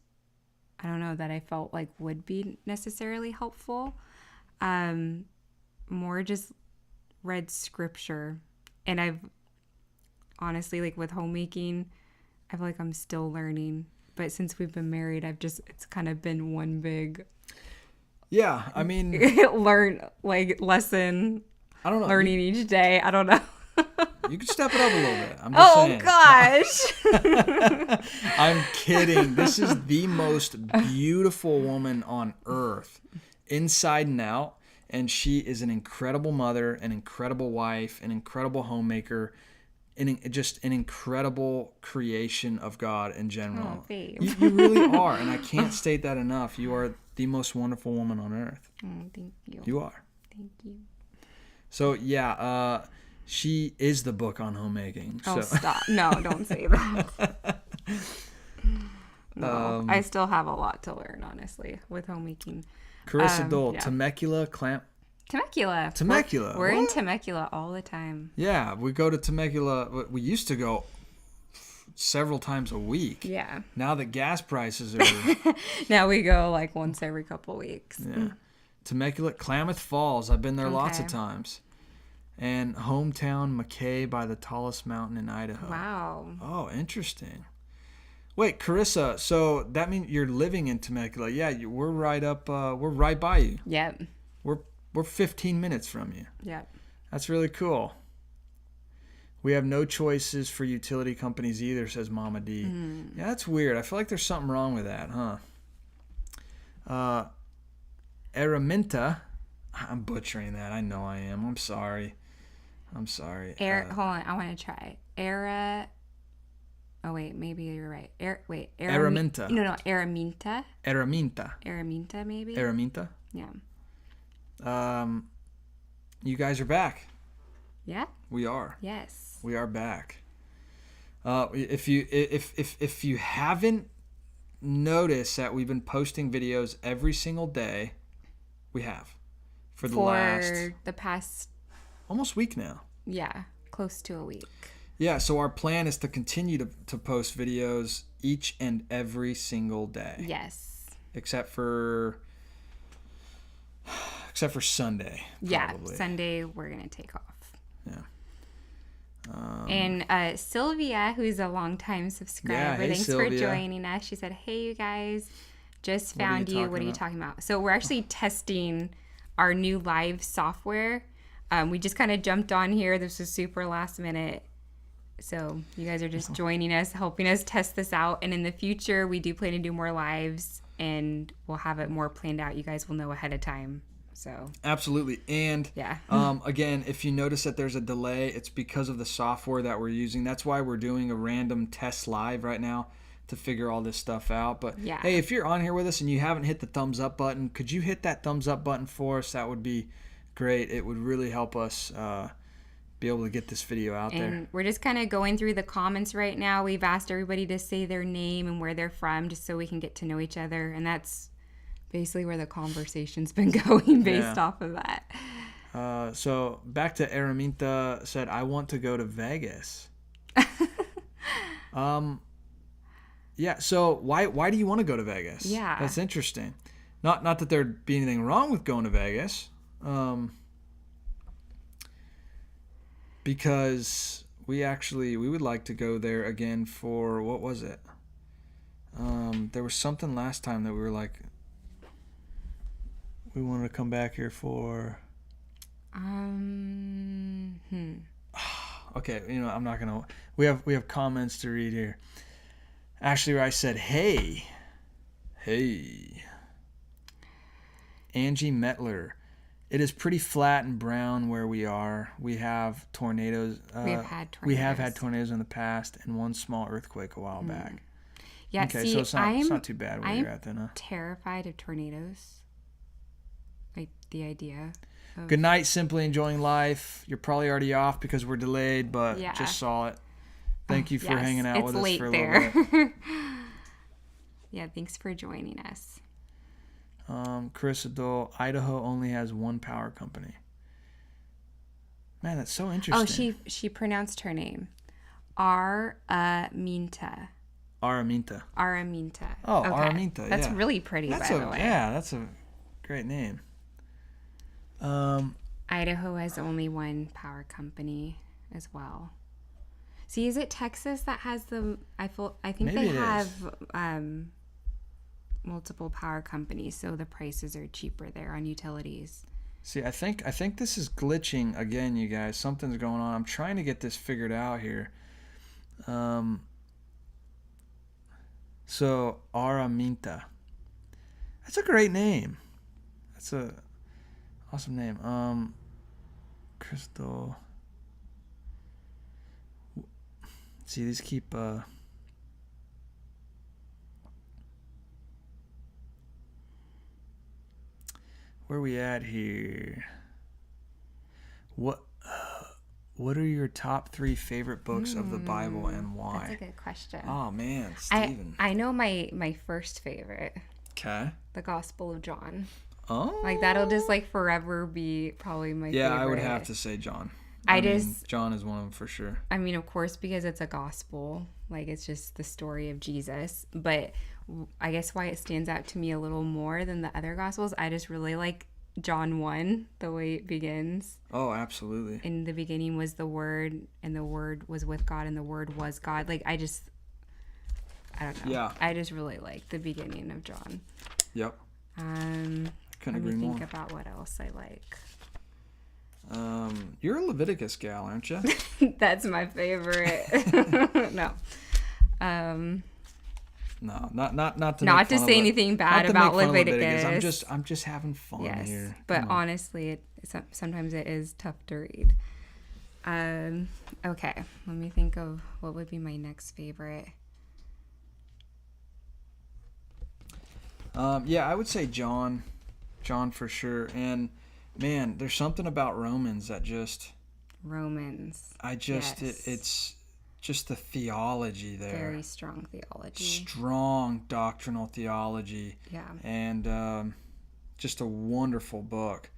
I don't know, that I felt like would be necessarily helpful. More just read scripture, and I've honestly, like with homemaking, I feel like I'm still learning. but since we've been married, it's kind of been one big Yeah, I mean, lesson. I don't know. Learning each day. I don't know. You can step it up a little bit. I'm just saying. Gosh. I'm kidding. This is the most beautiful woman on earth, inside and out. And she is an incredible mother, an incredible wife, an incredible homemaker, just an incredible creation of God in general. Oh, babe. You really are. And I can't state that enough. You are the most wonderful woman on earth. Oh, thank you. You are. Thank you. So, yeah, she is the book on homemaking. Oh, so. stop. No, don't say that. No, I still have a lot to learn, honestly, with homemaking. Carissa Dole, yeah. Temecula. We're in Temecula all the time. Yeah, we go to Temecula. We used to go several times a week. Yeah. Now that gas prices are... Now we go like once every couple weeks. Yeah. Temecula, Klamath Falls. I've been there lots of times. And hometown McKay by the tallest mountain in Idaho. Wow. Oh, interesting. Wait, Carissa, so that means you're living in Temecula. Yeah, we're right up, we're right by you. Yep. We're 15 minutes from you. Yep. That's really cool. We have no choices for utility companies either, says Mama D. Yeah, that's weird. I feel like there's something wrong with that, huh? Araminta. I'm butchering that. I know I am. I'm sorry. Hold on. I want to try. Oh, wait. Maybe you're right. Araminta. No. Araminta. Araminta, maybe? Araminta? Yeah. You guys are back. Yeah? We are. Yes. We are back. If you haven't noticed that we've been posting videos every single day, we have. For the past almost week now. Yeah, close to a week. Yeah, so our plan is to continue to post videos each and every single day. Yes. Except for Sunday. Probably. Yeah, Sunday we're going to take off. Yeah. And Sylvia, who's a longtime subscriber, thanks Sylvia. for joining us. She said, "Hey, you guys, just found you. What are you talking about?" So we're actually testing our new live software. We just kind of jumped on here. This was super last minute. So you guys are just joining us, helping us test this out. And in the future, we do plan to do more lives, and we'll have it more planned out. You guys will know ahead of time. So absolutely. And yeah. Again, if you notice that there's a delay, it's because of the software that we're using. That's why we're doing a random test live right now to figure all this stuff out. But yeah. Hey, if you're on here with us and you haven't hit the thumbs up button, could you hit that thumbs up button for us? That would be great. It would really help us be able to get this video out there. And we're just kind of going through the comments right now. We've asked everybody to say their name and where they're from, just so we can get to know each other. And that's basically where the conversation's been going based off of that. So back to Araminta said, "I want to go to Vegas." Yeah. So why do you want to go to Vegas? Yeah, that's interesting. Not that there'd be anything wrong with going to Vegas, because we would like to go there again for, what was it? There was something last time that we were like, we wanted to come back here for. Okay, I'm not gonna. We have comments to read here. Ashley Rice said, "Hey." Angie Metler, "It is pretty flat and brown where we are. We have tornadoes. We have had tornadoes in the past, and one small earthquake a while back." Yeah. Okay, so it's not too bad where you're at then, huh? Terrified of tornadoes. Like the idea. Good night, simply enjoying life. You're probably already off because we're delayed, but just saw it. Thank you for hanging out with us for a little bit. Yeah, thanks for joining us. Carissa Dole, "Idaho only has one power company." Man, that's so interesting. Oh, she pronounced her name. Araminta. Araminta. Oh, okay. Araminta, That's really pretty, by the way. Yeah, that's a great name. Idaho has only one power company as well. See, is it Texas that has the? I think Maybe they it have multiple power companies, so the prices are cheaper there on utilities. See, I think this is glitching again, you guys. Something's going on. I'm trying to get this figured out here. So Araminta. That's a great name. That's a awesome name. Crystal. See, these keep where are we at here? What are your top 3 favorite books of the Bible and why? That's a good question. Oh man, Stephen. I know my first favorite. Okay. The Gospel of John. Oh. Like that'll just like forever be probably my favorite. Yeah, I would have to say John. John is one of them for sure. I mean, of course, because it's a gospel, like it's just the story of Jesus. But I guess why it stands out to me a little more than the other gospels, I just really like John 1, the way it begins. Oh, absolutely. In the beginning was the Word, and the Word was with God, and the Word was God. Like I don't know. Yeah. I just really like the beginning of John. Yep. Couldn't agree more. Think about what else I like. You're a Leviticus gal, aren't you? That's my favorite. No. No, not to say anything bad about Leviticus. I'm just having fun here. But honestly, sometimes it is tough to read. Okay, let me think of what would be my next favorite. Yeah, I would say John for sure. And man, there's something about Romans that just it's just the theology there. Very strong theology. Strong doctrinal theology. Yeah. And just a wonderful book,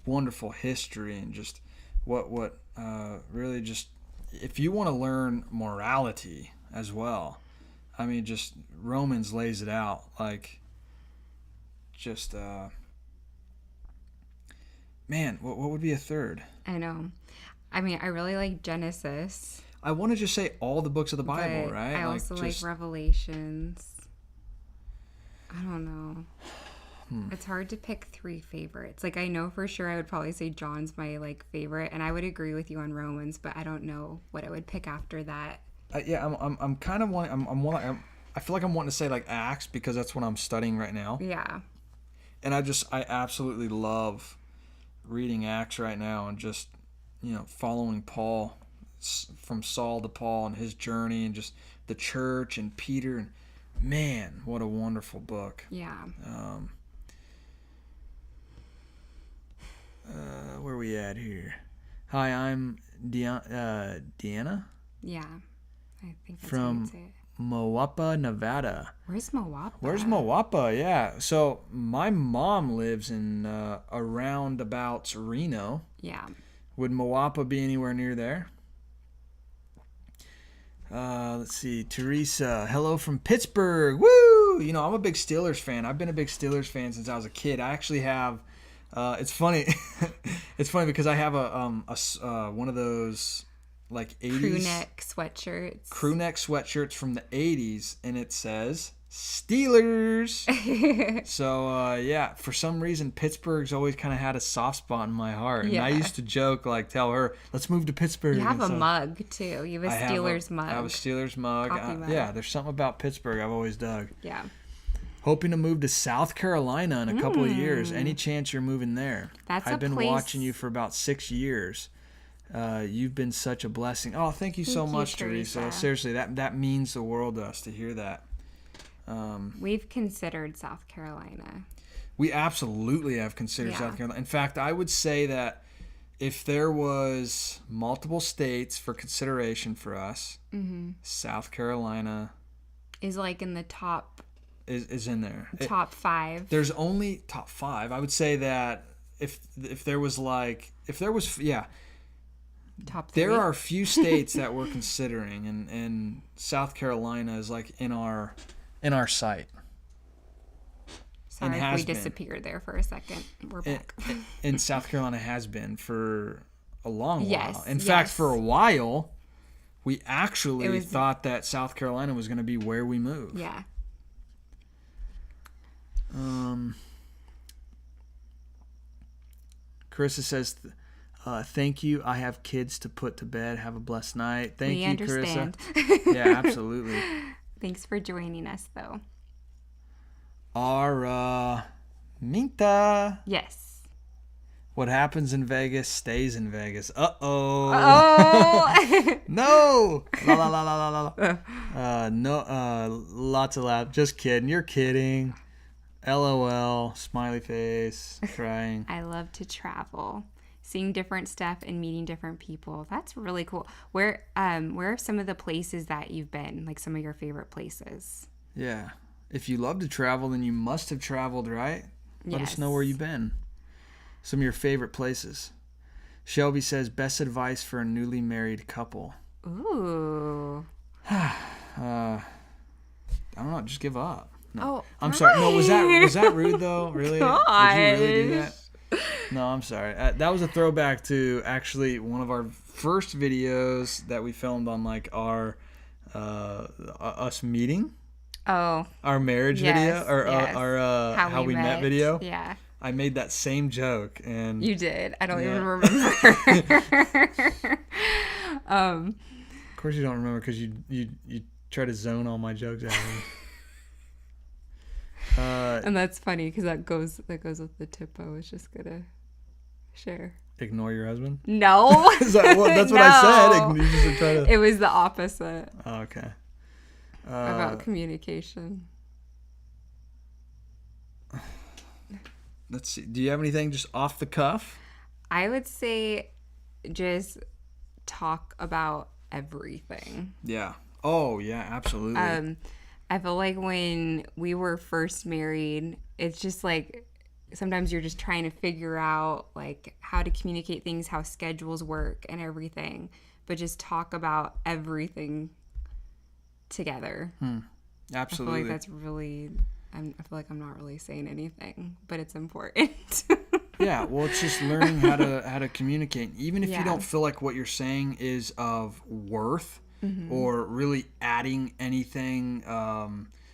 wonderful history, and just what really just, if you want to learn morality as well, I mean, just Romans lays it out like just man, what would be a third? I know. I mean, I really like Genesis. I want to just say all the books of the Bible, right? I also like Revelations. I don't know. It's hard to pick 3 favorites. Like I know for sure I would probably say John's my like favorite, and I would agree with you on Romans, but I don't know what I would pick after that. Yeah, I'm kind of wanting. I feel like I'm wanting to say like Acts because that's what I'm studying right now. Yeah. And I absolutely love reading Acts right now and just, following Paul from Saul to Paul and his journey and just the church and Peter, and man, what a wonderful book. Yeah. Where are we at here? Hi, I'm Deanna. Yeah, I think that's from Moapa, Nevada. Where's Moapa? Yeah. So my mom lives in around about Reno. Yeah. Would Moapa be anywhere near there? Let's see. Teresa, hello from Pittsburgh. Woo! I'm a big Steelers fan. I've been a big Steelers fan since I was a kid. I actually have. It's funny. It's funny because I have a one of those like 80s crew neck sweatshirts from the 80s, and it says Steelers. So yeah, for some reason Pittsburgh's always kind of had a soft spot in my heart. And I used to joke, like tell her, let's move to Pittsburgh. You have a mug too. You have a Steelers mug. I have a Steelers mug. Yeah, there's something about Pittsburgh I've always dug. Yeah. Hoping to move to South Carolina in a couple of years. Any chance you're moving there? I've been watching you for about 6 years. You've been such a blessing. Oh, thank you so much, Teresa. Seriously, that means the world to us to hear that. We've considered South Carolina. We absolutely have considered South Carolina. In fact, I would say that if there was multiple states for consideration for us, South Carolina is like in the top. Is in there. Top 5. There's only top 5. I would say that if there was top 3. There are a few states that we're considering, and South Carolina is like in our sight. Sorry if we disappeared there for a second. We're back. And South Carolina has been for a long while. In fact, for a while, We actually thought that South Carolina was going to be where we move. Yeah. Carissa says, thank you. I have kids to put to bed. Have a blessed night. Thank you, understand. Carissa. Yeah, absolutely. Thanks for joining us, though. Minta. Yes. What happens in Vegas stays in Vegas. Uh-oh. Oh. No. La la la la la la. No. Lots of laugh. Just kidding. You're kidding. LOL. Smiley face. Crying. I love to travel, seeing different stuff and meeting different people. That's really cool. Where are some of the places that you've been? Like some of your favorite places? Yeah. If you love to travel, then you must have traveled, right? Let us know where you've been. Some of your favorite places. Shelby says, best advice for a newly married couple. Ooh. I don't know. Just give up. No. Oh, I'm sorry. No, was that rude though? Really? Gosh. Did you really do that? No, I'm sorry. That was a throwback to actually one of our first videos that we filmed on like our us meeting. Oh. Our marriage video or our how we met video. Yeah. I made that same joke and you did. I don't even remember. Of course you don't remember because you try to zone all my jokes out of me. And that's funny because that goes with the tip I was just gonna share. Ignore your husband? No. That's what I said. You just try to... It was the opposite. Oh, okay. About communication. Let's see. Do you have anything just off the cuff? I would say just talk about everything. Yeah. Oh, yeah, absolutely. I feel like when we were first married, it's just like sometimes you're just trying to figure out like how to communicate things, how schedules work and everything, but just talk about everything together. Absolutely. I feel like that's really, I feel like I'm not really saying anything, but it's important. Yeah, well, it's just learning how to communicate. Even if you don't feel like what you're saying is of worth or really adding anything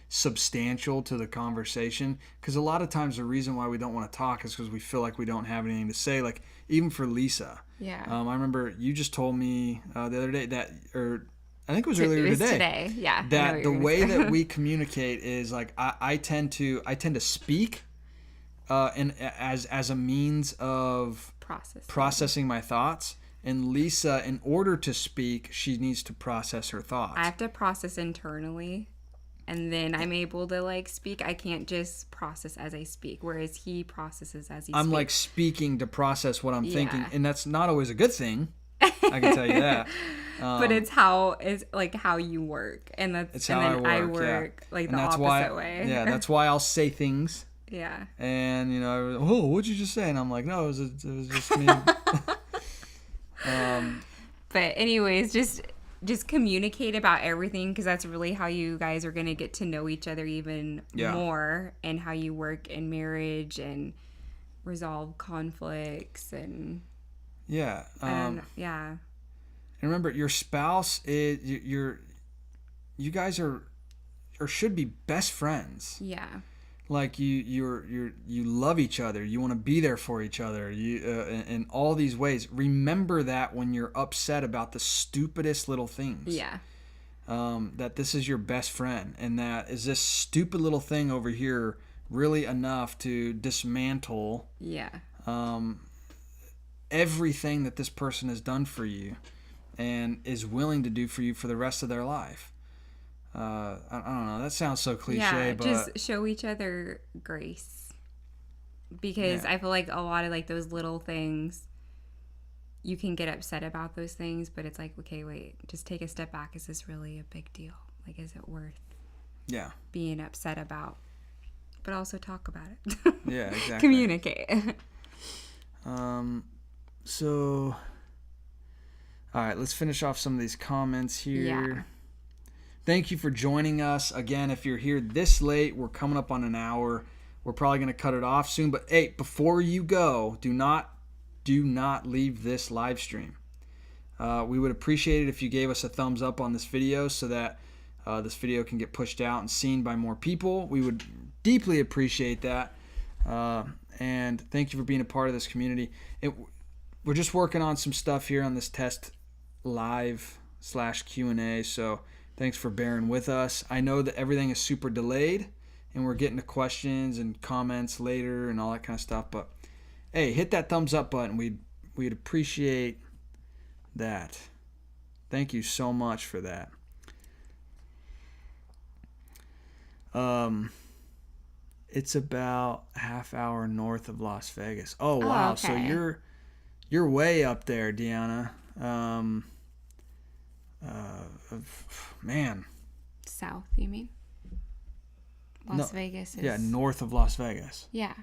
substantial to the conversation. Because a lot of times the reason why we don't want to talk is because we feel like we don't have anything to say. Like, even for Lisa. Yeah. I remember you just told me the other day that, or I think it was earlier today. Yeah. That the way that we communicate is like I tend to speak and as a means of processing my thoughts. And Lisa, in order to speak, she needs to process her thoughts. I have to process internally, and then I'm able to like speak. I can't just process as I speak, whereas he processes as he speaks. I'm like speaking to process what I'm thinking, and that's not always a good thing. I can tell you that. But it's how you work, and that's how I work like and the that's opposite why, way. Yeah, that's why I'll say things. Yeah. And what'd you just say? And I'm like, no, it was just me. But anyways, just communicate about everything, because that's really how you guys are going to get to know each other even more, and how you work in marriage and resolve conflicts and and remember, your spouse is you guys are or should be best friends. Yeah. Like you love each other. You want to be there for each other. In all these ways. Remember that when you're upset about the stupidest little things. Yeah. That this is your best friend, and that is this stupid little thing over here really enough to dismantle. Yeah. Everything that this person has done for you, and is willing to do for you for the rest of their life. I don't know. That sounds so cliche, but just show each other grace, because I feel like a lot of like those little things, you can get upset about those things, but it's like, okay, wait, just take a step back. Is this really a big deal? Like, is it worth being upset about? But also talk about it. Yeah, exactly. Communicate. So, all right, let's finish off some of these comments here. Yeah. Thank you for joining us. Again, if you're here this late, we're coming up on an hour. We're probably going to cut it off soon. But, hey, before you go, do not leave this live stream. We would appreciate it if you gave us a thumbs up on this video so that this video can get pushed out and seen by more people. We would deeply appreciate that. And thank you for being a part of this community. We're just working on some stuff here on this TEST Live/Q&A, so thanks for bearing with us. I know that everything is super delayed, and we're getting to questions and comments later and all that kind of stuff, but hey, hit that thumbs up button. We'd appreciate that. Thank you so much for that. It's about a half hour north of Las Vegas. Oh wow! Oh, okay. So you're way up there, Deanna. Man. South, you mean? Las Vegas is... Yeah, north of Las Vegas. Yeah.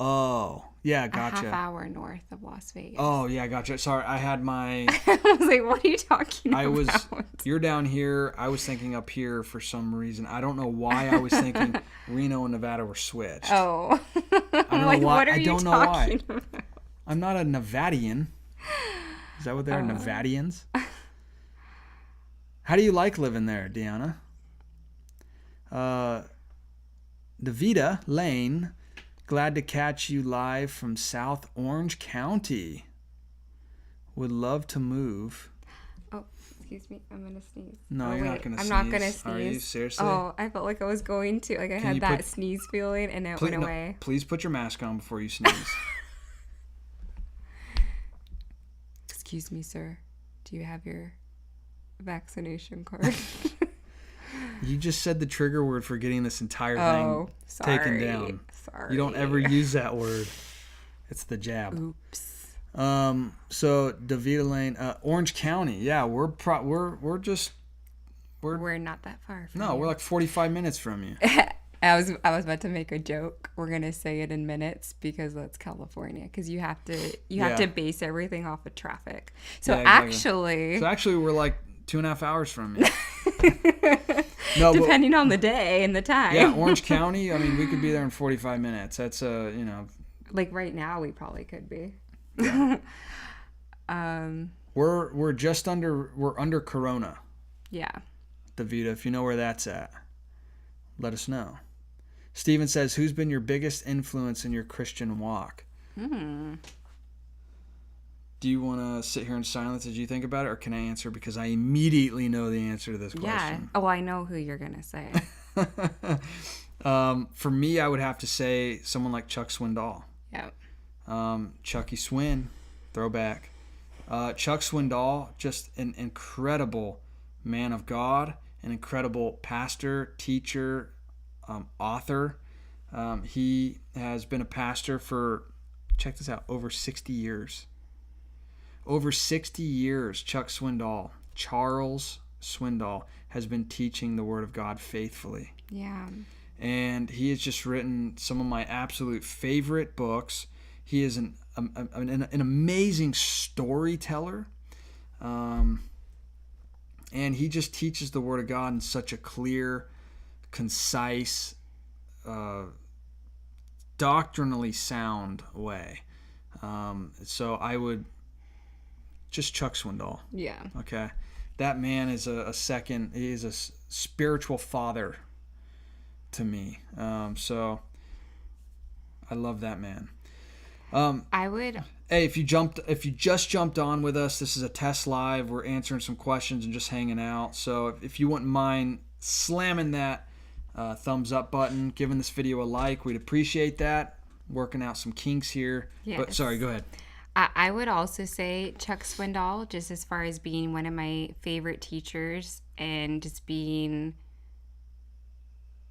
Oh, yeah, gotcha. A half hour north of Las Vegas. Oh, yeah, gotcha. Sorry, I had my... I was like, what are you talking about? You're down here. I was thinking up here for some reason. I don't know why I was thinking Reno and Nevada were switched. Oh. I don't know why. What are I you don't know talking why. about? I'm not a Nevadian. Is that what they're? Nevadians? How do you like living there, Deanna? Davita Lane, glad to catch you live from South Orange County. Would love to move. Oh, excuse me. I'm going to sneeze. No, you're not going to sneeze. I'm not going to sneeze. Are you? Seriously? Oh, I felt like I was going to. Like I had that sneeze feeling and it went away. Please put your mask on before you sneeze. Excuse me, sir. Do you have your vaccination card? You just said the trigger word for getting this entire thing taken down. Sorry. You don't ever use that word. It's the jab. Oops. So Davita Lane, Orange County. Yeah, we're not that far from No, you. we're like 45 minutes from you. I was about to make a joke. We're gonna say it in minutes because that's California. Because you have to base everything off of traffic. So yeah, exactly. actually, we're like 2.5 hours from you. No, depending on the day and the time. Yeah, Orange County. I mean, we could be there in 45 minutes. That's like right now, we probably could be. Yeah. We're under Corona. Yeah. Davita, if you know where that's at, let us know. Steven says, who's been your biggest influence in your Christian walk? Do you want to sit here in silence as you think about it, or can I answer? Because I immediately know the answer to this question. Yeah. Oh, I know who you're going to say. For me, I would have to say someone like Chuck Swindoll. Yeah. Chucky Swin, throwback. Chuck Swindoll, just an incredible man of God, an incredible pastor, teacher, author. He has been a pastor for, check this out, over 60 years. Over 60 years, Chuck Swindoll, Charles Swindoll, has been teaching the Word of God faithfully. Yeah. And he has just written some of my absolute favorite books. He is an amazing storyteller. And he just teaches the Word of God in such a clear, concise, doctrinally sound way. So I would just Chuck Swindoll. Yeah. Okay. That man is he is a spiritual father to me. So I love that man. I would. Hey, if you just jumped on with us, this is a TEST Live. We're answering some questions and just hanging out. So if you wouldn't mind slamming that thumbs up button, giving this video a like, we'd appreciate that. Working out some kinks here. Yes. But sorry, go ahead. I would also say Chuck Swindoll, just as far as being one of my favorite teachers and just being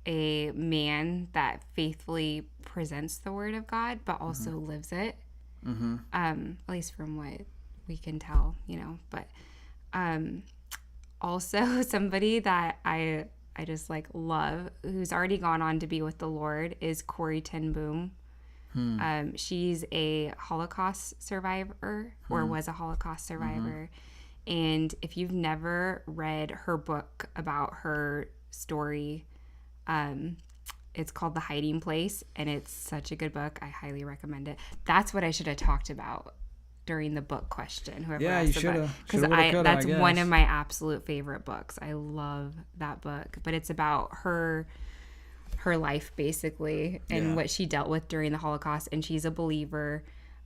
a man that faithfully presents the Word of God, but also lives it. At least from what we can tell, But also somebody that I just love, who's already gone on to be with the Lord, is Corrie ten Boom. She's a Holocaust survivor, or was a Holocaust survivor. And if you've never read her book about her story, it's called The Hiding Place, and it's such a good book. I highly recommend it. That's what I should have talked about during the book question. Whoever Yeah, you asked should about, have. because that's one of my absolute favorite books. I love that book, but it's about her life basically and what she dealt with during the Holocaust, and she's a believer.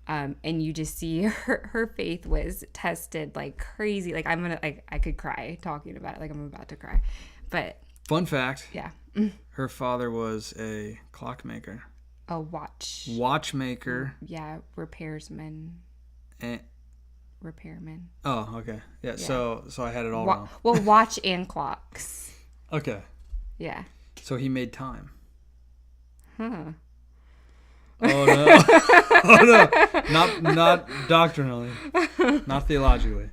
And you just see her faith was tested like crazy. Like I could cry talking about it. Like I'm about to cry. But fun fact. Yeah. Her father was a clockmaker. A Watchmaker. Yeah, repairman. Oh, okay. Yeah. So I had it all wrong. Well, watch and clocks. Okay. Yeah. So he made time. Huh. Oh no. Oh no. Not doctrinally. Not theologically.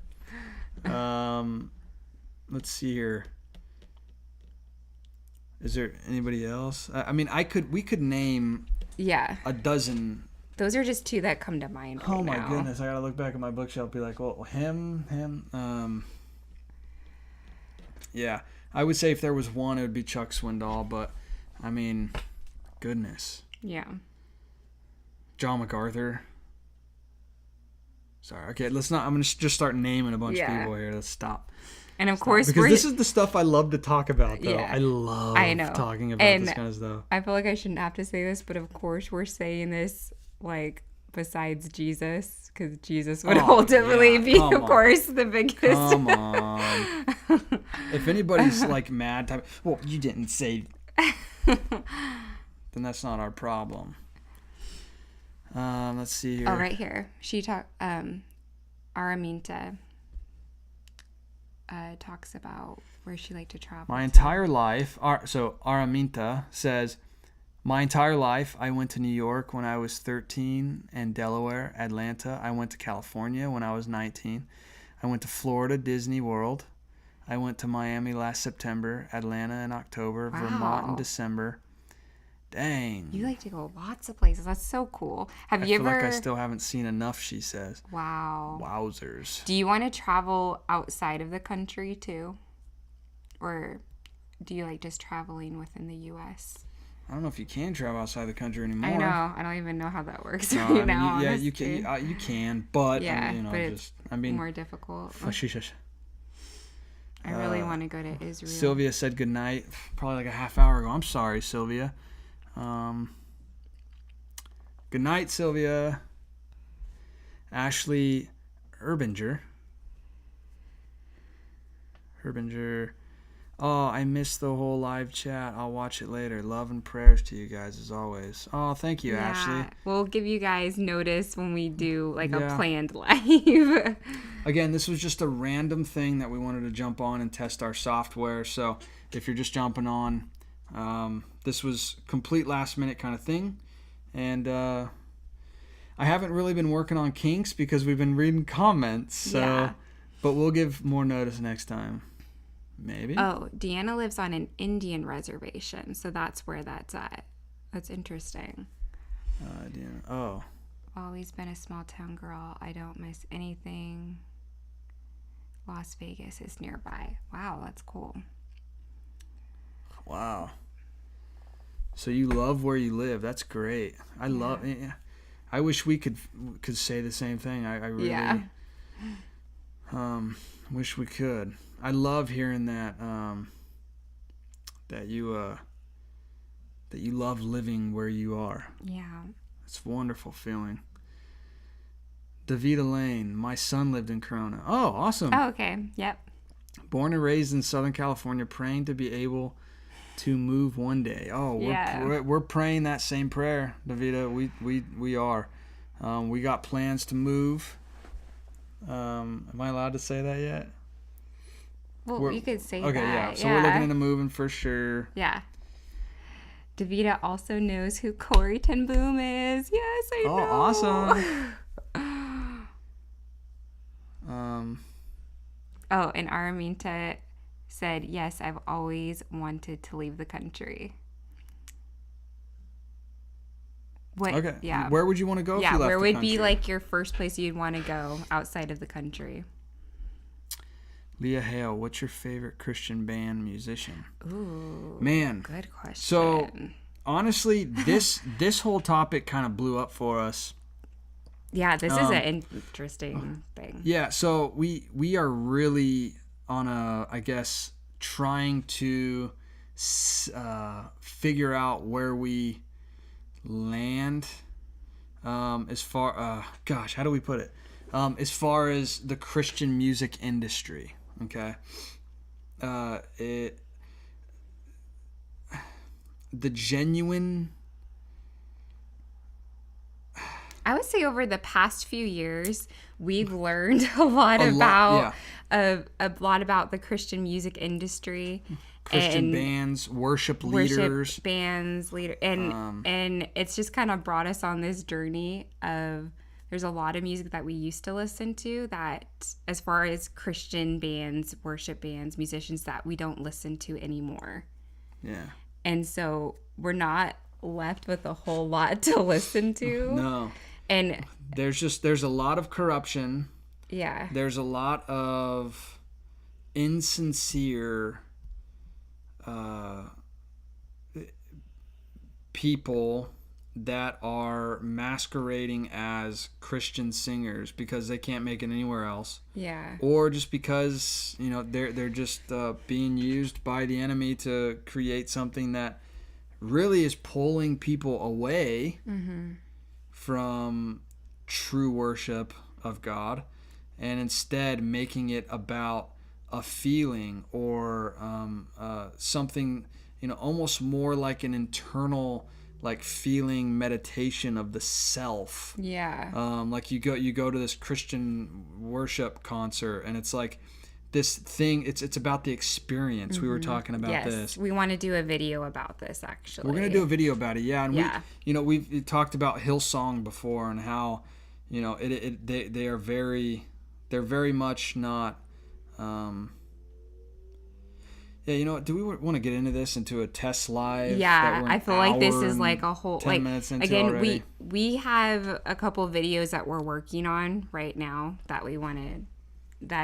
Let's see here. Is there anybody else? I mean, we could name a dozen. Those are just two that come to mind right Oh my now. goodness. I got to look back at my bookshelf and be like, well, him. Yeah. I would say if there was one, it would be Chuck Swindoll, but I mean, goodness. Yeah. John MacArthur. Sorry. Okay, let's not. I'm going to just start naming a bunch of people here. Let's stop. And of course, because this is the stuff I love to talk about, though. Yeah, I love talking about this kind of stuff. I feel like I shouldn't have to say this, but of course, we're saying this like besides Jesus, because Jesus would ultimately be, of course, the biggest. Come on. If anybody's like mad, well, you didn't say, then that's not our problem. Let's see here. Oh, right here. She Araminta talks about where she liked to travel. My entire life, so Araminta says, my entire life, I went to New York when I was 13 and Delaware, Atlanta. I went to California when I was 19. I went to Florida, Disney World. I went to Miami last September, Atlanta in October, Vermont in December. Dang. You like to go lots of places. That's so cool. I feel like I still haven't seen enough, she says. Wow. Wowzers. Do you want to travel outside of the country too? Or do you like just traveling within the U.S.? I don't know if you can travel outside the country anymore. I know. I don't even know how that works now. Yeah, you can, but yeah, but it's more difficult. I really want to go to Israel. Sylvia said goodnight probably like a half hour ago. I'm sorry, Sylvia. Good night, Sylvia. Ashley Herbinger. Oh, I missed the whole live chat. I'll watch it later. Love and prayers to you guys as always. Oh, thank you, Ashley. We'll give you guys notice when we do like a planned live. Again, this was just a random thing that we wanted to jump on and test our software. So if you're just jumping on, this was complete last minute kind of thing. And I haven't really been working on kinks because we've been reading comments. So, but we'll give more notice next time. Maybe. Oh, Deanna lives on an Indian reservation, so that's where that's at. That's interesting. Deanna. Oh. Always been a small town girl. I don't miss anything. Las Vegas is nearby. Wow, that's cool. Wow. So you love where you live. That's great. I love. I wish we could say the same thing. I really. Wish we could. I love hearing that. That you love living where you are. Yeah. It's a wonderful feeling. Davita Lane. My son lived in Corona. Oh, awesome. Oh, okay. Yep. Born and raised in Southern California, praying to be able to move one day. Oh, we're praying that same prayer, Davita. We are. We got plans to move. Am I allowed to say that yet? Well, you could say that. Okay, yeah. So we're looking into moving for sure. Yeah. Davita also knows who Corey Ten Boom is. Yes, I know. Oh, awesome. Oh, and Araminta said, yes, I've always wanted to leave the country. What? Okay. Yeah. Where would you want to go if you left the country? Yeah, where would be like your first place you'd want to go outside of the country? Leah Hale, what's your favorite Christian band musician? Ooh, man, good question. So honestly, this whole topic kind of blew up for us Yeah, this is an interesting thing. Yeah, so we are really on I guess, trying to figure out where we land as far, gosh, how do we put it? As far as the Christian music industry, okay? The genuine... I would say over the past few years, we've learned a lot about the Christian music industry, Christian bands, worship leaders, and it's just kind of brought us on this journey of there's a lot of music that we used to listen to that, as far as Christian bands, worship bands, musicians, that we don't listen to anymore. Yeah. And so we're not left with a whole lot to listen to. No. And there's a lot of corruption. Yeah. There's a lot of insincere people that are masquerading as Christian singers because they can't make it anywhere else. Yeah. Or just because, they're just being used by the enemy to create something that really is pulling people away from true worship of God, and instead making it about a feeling or something, almost more like an internal, like, feeling meditation of the self. Yeah. Like you go to this Christian worship concert, and it's like this thing. It's about the experience. We were talking about this. We want to do a video about this, actually. We're gonna do a video about it. Yeah, and yeah. we've talked about Hillsong before, and how they're very much not. Yeah, do we want to get into a test live? Yeah, I feel like this is like a whole 10 minutes into again already. we have a couple videos that we're working on right now that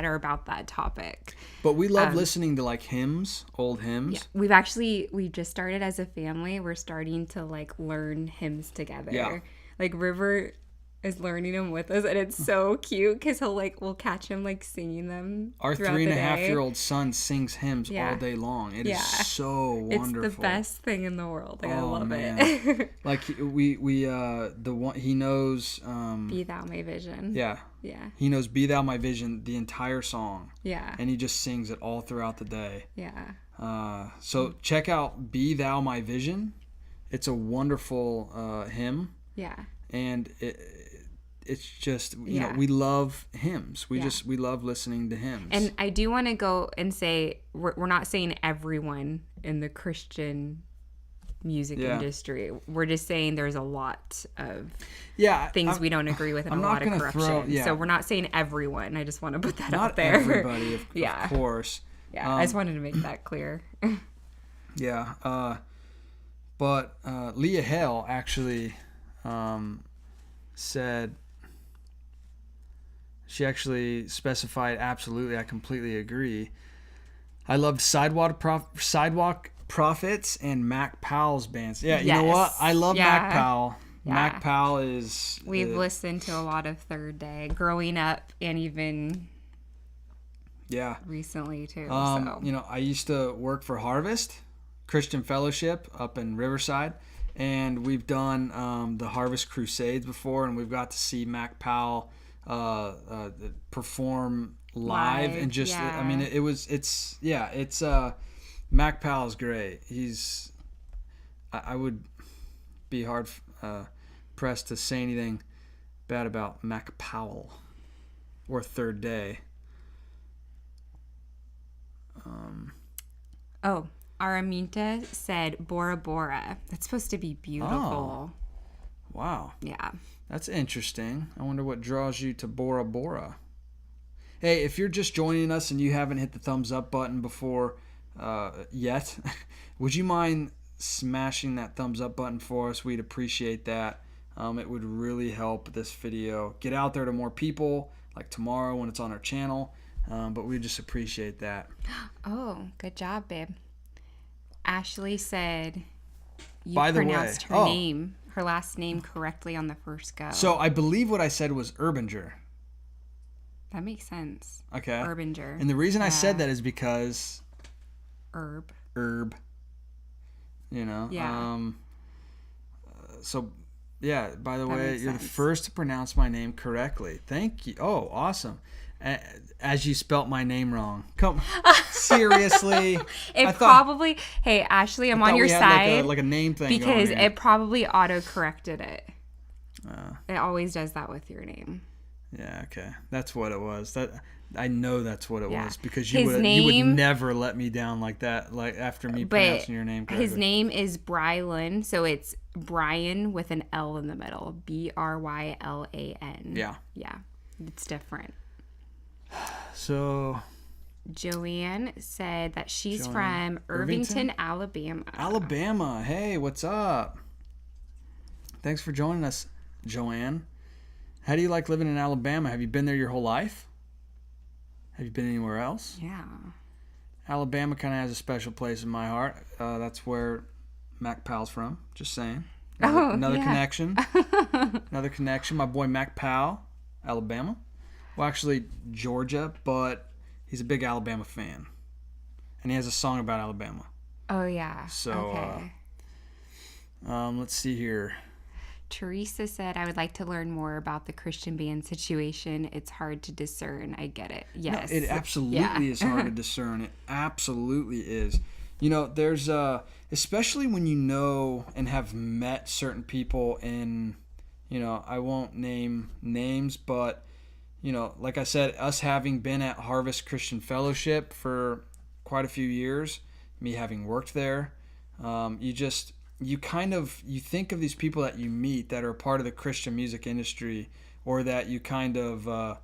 are about that topic. But we love listening to like hymns, old hymns. Yeah. We just started as a family. We're starting to like learn hymns together. Yeah. Like River is learning them with us, and it's so cute because we'll catch him like singing them. Our 3.5-year-old son sings hymns all day long. It is so wonderful. It's the best thing in the world. Like, I love it. Like he knows Be Thou My Vision. Yeah. Yeah. He knows Be Thou My Vision, the entire song. Yeah. And he just sings it all throughout the day. Yeah. So check out Be Thou My Vision. It's a wonderful hymn. Yeah. And it's just, we love hymns. We love listening to hymns. And I do want to go and say, we're not saying everyone in the Christian music industry. We're just saying there's a lot of things we don't agree with, and a lot of corruption. So we're not saying everyone. I just want to put that out there. Not everybody, of course. Yeah, I just wanted to make that clear. Yeah. But Leah Hale actually said... She actually specified, absolutely, I completely agree. I loved Sidewalk Prophets and Mac Powell's bands. Yeah, you know what? I love Mac Powell. Yeah. Mac Powell is... We've listened to a lot of Third Day growing up, and even recently too. I used to work for Harvest Christian Fellowship up in Riverside, and we've done the Harvest Crusades before, and we've got to see Mac Powell perform live and just it's Mac Powell's great. I would be hard pressed to say anything bad about Mac Powell or Third Day. Araminta said Bora Bora. That's supposed to be beautiful. Wow. Yeah. That's interesting. I wonder what draws you to Bora Bora. Hey, if you're just joining us and you haven't hit the thumbs up button before yet, would you mind smashing that thumbs up button for us? We'd appreciate that. It would really help this video get out there to more people, like tomorrow when it's on our channel. But we just appreciate that. Oh, good job, babe. Ashley said you By the pronounced way, her name. her last name correctly on the first go. So I believe what I said was Urbanger. That makes sense. Okay. Urbanger. And the reason I said that is because Herb. You know. Yeah. So, yeah. By the way, you're sense. the first to pronounce my name correctly. Thank you. Oh, awesome. As you spelt my name wrong. Come, seriously. Hey, Ashley, I'm on your side. Like a name thing. Because it probably auto-corrected it. It always does that with your name. Yeah, okay. That's what it was. I know that's what it was because you would never let me down like that, like after me pronouncing your name correctly. His name is Brylan, so it's Brian with an L in the middle. Brylan. Yeah. Yeah. It's different. So Joanne said that she's from Irvington, Alabama. Alabama. Hey, what's up? Thanks for joining us, Joanne. How do you like living in Alabama? Have you been there your whole life? Have you been anywhere else? Yeah. Alabama kind of has a special place in my heart. That's where Mac Powell's from. Just saying. Another connection. Another connection. My boy Mac Powell, Alabama. Well, actually, Georgia, but he's a big Alabama fan. And he has a song about Alabama. Oh, yeah. So, okay. Let's see here. Teresa said, I would like to learn more about the Christian band situation. It's hard to discern. I get it. Yes. No, it absolutely is hard to discern. It absolutely is. You know, there's, especially when you know and have met certain people in, you know, I won't name names, but, you know, like I said, us having been at Harvest Christian Fellowship for quite a few years, me having worked there, you think of these people that you meet that are a part of the Christian music industry, or that you kind of, and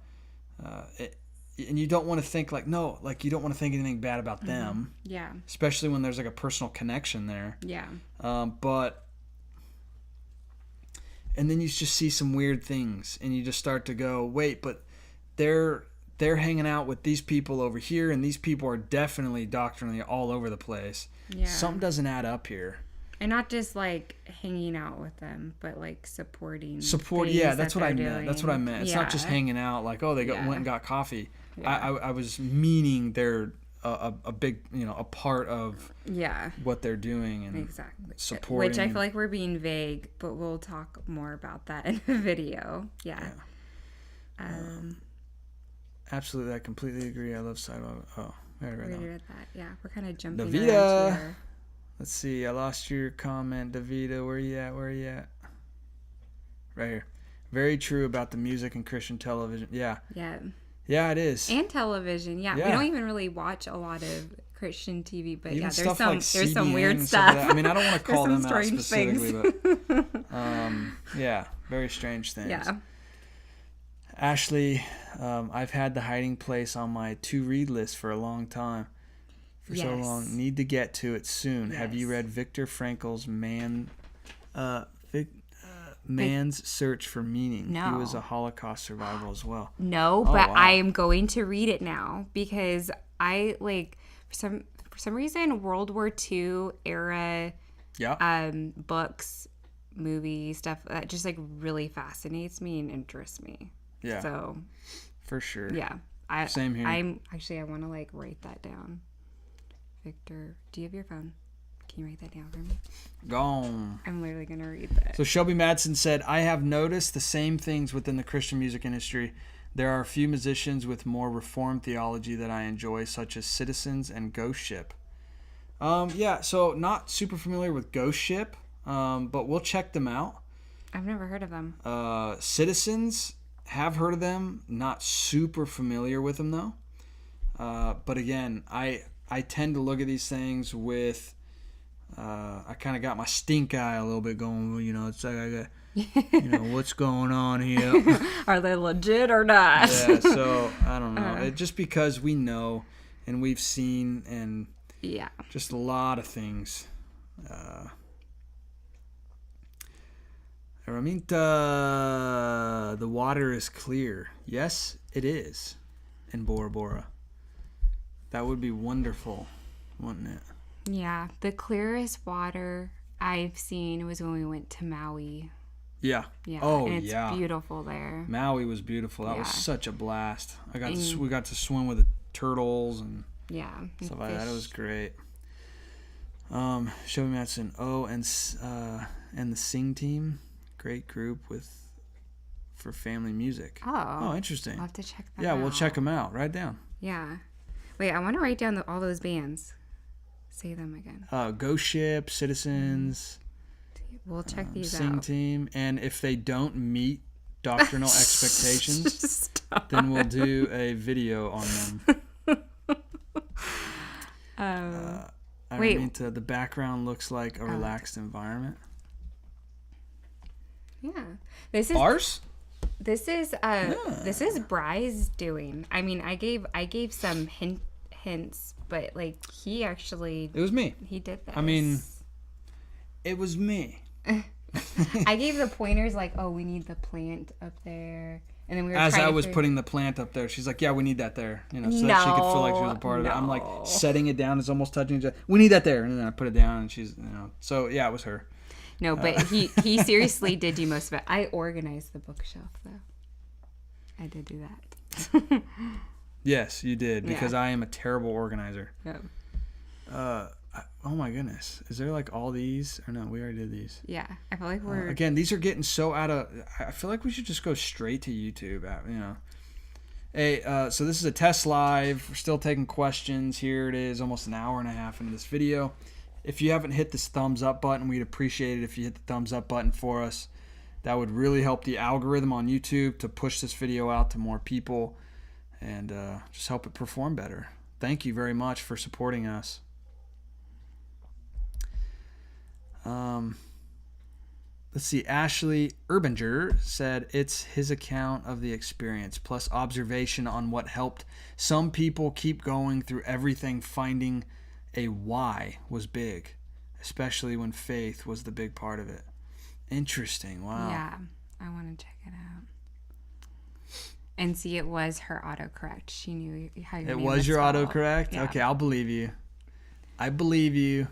you don't want to think you don't want to think anything bad about them. Yeah. Especially when there's like a personal connection there. Yeah. And then you just see some weird things, and you just start to go, wait, but they're hanging out with these people over here, and these people are definitely doctrinally all over the place. Yeah. Something doesn't add up here. And not just like hanging out with them, but like supporting. Yeah, that's what I meant. Doing. That's what I meant. It's not just hanging out like, oh, they went and got coffee. Yeah. I was meaning they're a big, a part of what they're doing and supporting. Which I feel like we're being vague, but we'll talk more about that in the video. Yeah. Absolutely, I completely agree. I love sidewalk. Oh, right read that. Yeah, we're kind of jumping around Davida. here. Let's see. I lost your comment, Davida. Where you at? Right here. Very true about the music and Christian television. Yeah. Yeah. Yeah, it is. And television. Yeah. We don't even really watch a lot of Christian TV, but even there's some weird stuff. I mean, I don't want to call them out specifically, but yeah, very strange things. Yeah. Ashley, I've had The Hiding Place on my to-read list for a long time. So long. Need to get to it soon. Yes. Have you read Viktor Frankl's Man's Search for Meaning? No. He was a Holocaust survivor as well. No, but wow. I am going to read it now because I for some reason World War II era books, movie stuff that just really fascinates me and interests me. Yeah. So for sure. Yeah. Same here. I want to write that down. Victor, do you have your phone? Can you write that down for me? Gone. I'm literally going to read that. So Shelby Madsen said, I have noticed the same things within the Christian music industry. There are a few musicians with more reformed theology that I enjoy, such as Citizens and Ghost Ship. So not super familiar with Ghost Ship, but we'll check them out. I've never heard of them. Citizens, have heard of them. Not super familiar with them, though. But again, I tend to look at these things with, I kind of got my stink eye a little bit going, it's like I got, what's going on here? Are they legit or not? Yeah, so I don't know. Just because we know and we've seen and just a lot of things. Araminta, the water is clear. Yes, it is in Bora Bora. That would be wonderful, wouldn't it? Yeah, the clearest water I've seen was when we went to Maui. Yeah. Yeah. Oh, and it's yeah. beautiful there. Maui was beautiful. That was Yeah. such a blast. We got to swim with the turtles and stuff like that. It was great. Shelby Matson. Oh, and the Sing Team, great group for family music. Oh, interesting. I'll have to check that out. Yeah, we'll check them out. Write it down. Yeah. Wait, I want to write down all those bands. Say them again. Ghost Ship, Citizens. We'll check these Sing out. Team, and if they don't meet doctrinal expectations, then we'll do a video on them. The background looks like a relaxed environment. Yeah, this is ours. This is Bry's doing. I mean, I gave some hints, but like he actually. It was me. He did this. I mean, it was me. I gave the pointers like, oh, we need the plant up there, and then we were. As I was putting the plant up there, she's like, "Yeah, we need that there," so that she could feel like she was a part of it. I'm like setting it down; it's almost touching each other. We need that there, and then I put it down, and she's, So yeah, it was her. No, but he seriously did do most of it. I organized the bookshelf though. I did do that. Yes, you did, because I am a terrible organizer. Yeah. Oh my goodness. Is there like all these? Or no, we already did these. Yeah. I feel like we're... again, these are getting so out of... I feel like we should just go straight to YouTube. Hey, so this is a test live. We're still taking questions. Here it is, almost an hour and a half into this video. If you haven't hit this thumbs up button, we'd appreciate it if you hit the thumbs up button for us. That would really help the algorithm on YouTube to push this video out to more people and just help it perform better. Thank you very much for supporting us. Let's see. Ashley Urbanger said it's his account of the experience plus observation on what helped some people keep going through everything. Finding a why was big, especially when faith was the big part of it. Interesting. Wow. Yeah, I want to check it out. And see, it was her autocorrect. She knew how your name was your spelled. autocorrect? Yeah. Okay, I'll believe you. I believe you.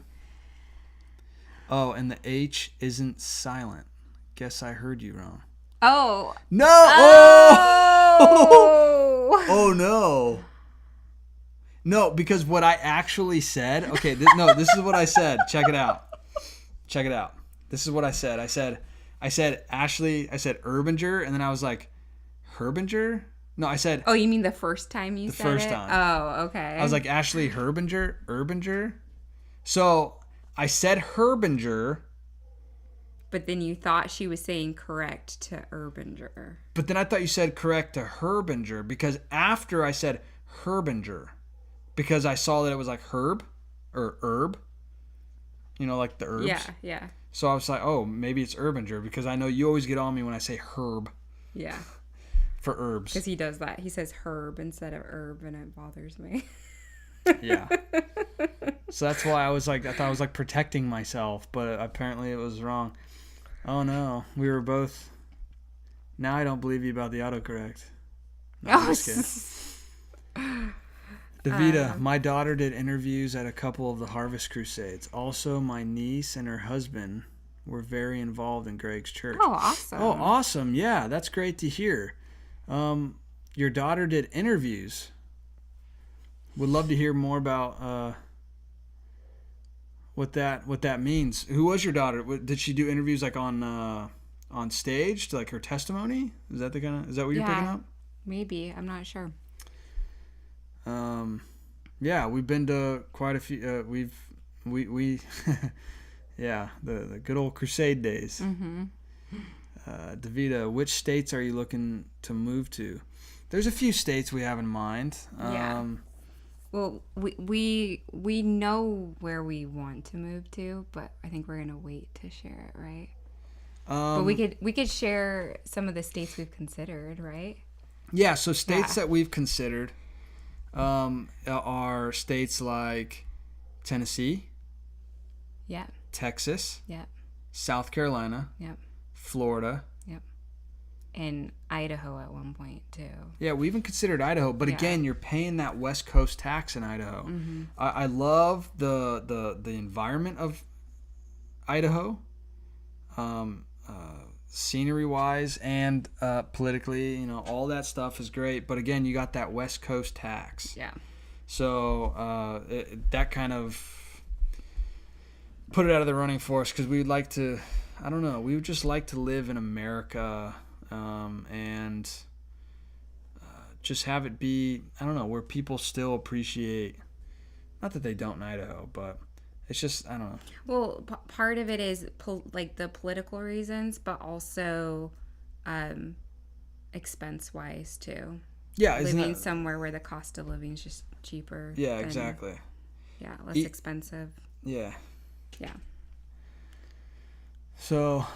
Oh, and the H isn't silent. Guess I heard you wrong. Oh. No! Oh! Oh, no. No, because what I actually said... Okay, this is what I said. Check it out. This is what I said. I said Ashley... I said Urbanger, and then I was like, Herbinger? No, I said... Oh, you mean the first time you said it? The first time. Oh, okay. I was like, Ashley Urbanger? So... I said Herbinger. But then you thought she was saying correct to Urbanger. But then I thought you said correct to Herbinger, because after I said Herbinger, because I saw that it was like herb or herb, like the herbs. Yeah. So I was like, oh, maybe it's Urbanger, because I know you always get on me when I say herb. Yeah. For herbs. Because he does that. He says herb instead of herb, and it bothers me. Yeah. So that's why I thought I was like protecting myself, but apparently it was wrong. Oh no, we were both. Now I don't believe you about the autocorrect. No, I'm just kidding. Davida, my daughter did interviews at a couple of the Harvest Crusades. Also, my niece and her husband were very involved in Greg's church. Oh, awesome. Oh, awesome. Yeah, that's great to hear. Your daughter did interviews. Would love to hear more about what that means. Who was your daughter? Did she do interviews like on stage, to like her testimony? Is that what you're picking up? Maybe. I'm not sure. Yeah, we've been to quite a few. We yeah, the good old crusade days. Mm-hmm. Davida, which states are you looking to move to? There's a few states we have in mind. Yeah. Well, we know where we want to move to, but I think we're gonna wait to share it, right? But we could share some of the states we've considered, right? Yeah. So states that we've considered are states like Tennessee, Texas, South Carolina, Florida, and Idaho at one point too. Yeah, we even considered Idaho, but again, you're paying that West Coast tax in Idaho. Mm-hmm. I love the environment of Idaho, scenery wise and politically, all that stuff is great. But again, you got that West Coast tax. Yeah. So that kind of put it out of the running for us, because we would like to, I don't know, we would just like to live in America, and just have it be, I don't know, where people still appreciate, not that they don't in Idaho, but it's just, I don't know. Well, part of it is like the political reasons, but also expense wise too. Yeah, living somewhere where the cost of living is just cheaper. Yeah, exactly. Yeah, less expensive. Yeah. Yeah. So,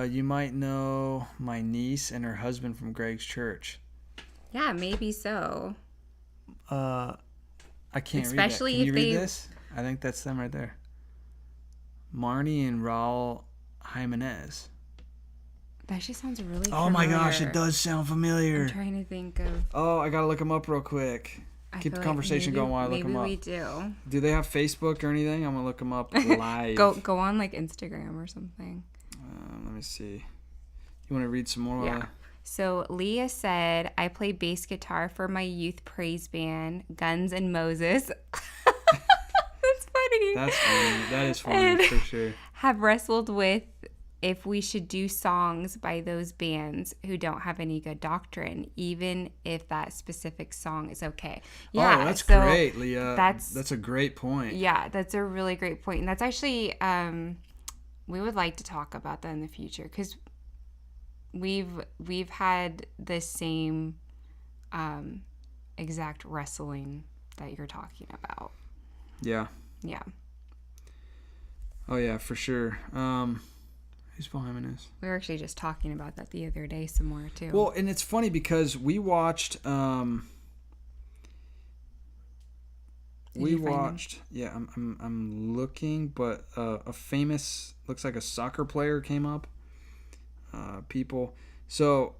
you might know my niece and her husband from Greg's church. Yeah, maybe so. I can't Especially read that. Can you read they... this? I think that's them right there. Marnie and Raul Jimenez. That just sounds really familiar. Oh my gosh, it does sound familiar. I'm trying to think of... Oh, I gotta look them up real quick. Keep the conversation going while I look them up. Maybe we do. Do they have Facebook or anything? I'm gonna look them up live. Go on like Instagram or something. Let me see. You want to read some more? Yeah. So Leah said, I play bass guitar for my youth praise band, Guns and Moses. That's funny. That's funny. That is funny for sure. Have wrestled with if we should do songs by those bands who don't have any good doctrine, even if that specific song is okay. Yeah, that's great, Leah. That's a great point. Yeah, that's a really great point. And that's actually, we would like to talk about that in the future, because we've had the same exact wrestling that you're talking about. Yeah. Yeah. Oh yeah, for sure. Who's behind this? We were actually just talking about that the other day some more too. Well, and it's funny because we watched yeah, I'm looking, but a famous, looks like a soccer player came up. People. So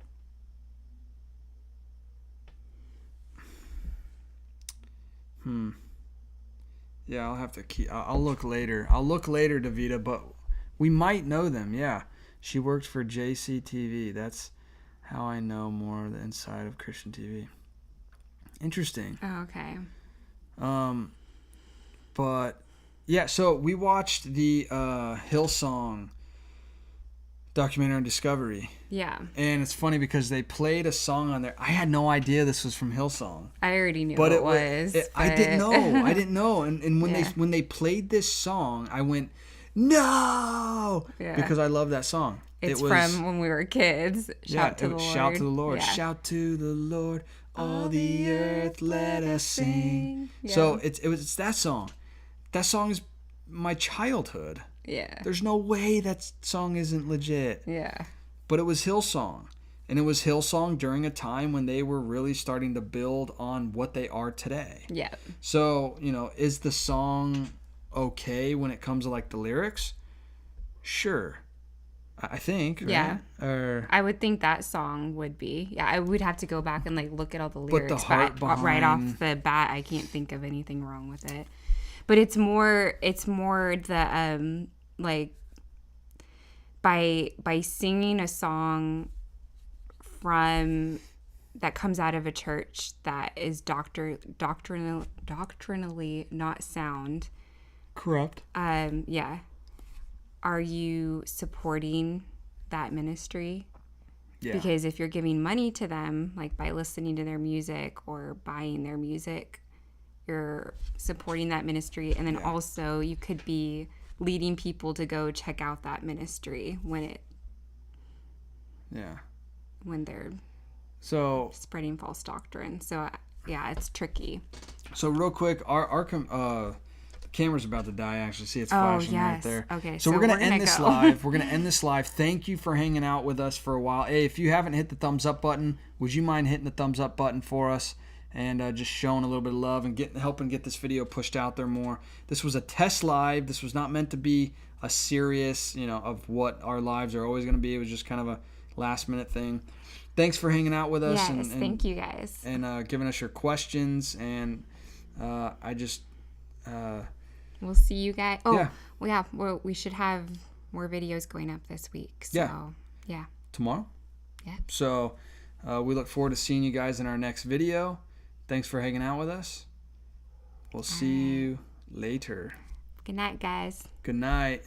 yeah, I'll have to I'll look later. Davida, but we might know them. Yeah. She worked for JCTV. That's how I know more of the inside of Christian TV. Interesting. Oh, okay. But yeah, so we watched the Hillsong documentary on Discovery. Yeah. And it's funny because they played a song on there. I had no idea this was from Hillsong. I already knew it was. I didn't know. And when they played this song, I went, no! Yeah. Because I love that song. It was from when we were kids. Shout to the Lord. Shout to the Lord. Yeah. Shout to the Lord. All the earth let us sing. Yeah. So it's that song. That song is my childhood. Yeah. There's no way that song isn't legit. Yeah. But it was Hillsong. And it was Hillsong during a time when they were really starting to build on what they are today. Yeah. So, is the song okay when it comes to like the lyrics? Sure. I think, right? Yeah. I would think that song would be. Yeah, I would have to go back and like look at all the lyrics. But the heart behind... right off the bat, I can't think of anything wrong with it. But it's more the like by singing a song from that comes out of a church that is doctrinally not sound. Corrupt. Yeah. Are you supporting that ministry? Yeah. Because if you're giving money to them, like by listening to their music or buying their music, you're supporting that ministry. And then also you could be leading people to go check out that ministry when they're spreading false doctrine. So yeah, it's tricky. So real quick, our camera's about to die, actually. See, it's flashing right there. Okay, so we're gonna end this live. We're gonna end this live. Thank you for hanging out with us for a while. Hey, if you haven't hit the thumbs up button, would you mind hitting the thumbs up button for us and just showing a little bit of love and helping get this video pushed out there more. This was a test live. This was not meant to be a serious, of what our lives are always going to be. It was just kind of a last minute thing. Thanks for hanging out with us. Yes, and thank you guys. And giving us your questions. And we'll see you guys. Oh, yeah. Well, we should have more videos going up this week. So, yeah. Tomorrow? Yeah. So we look forward to seeing you guys in our next video. Thanks for hanging out with us. We'll see you later. Good night, guys. Good night.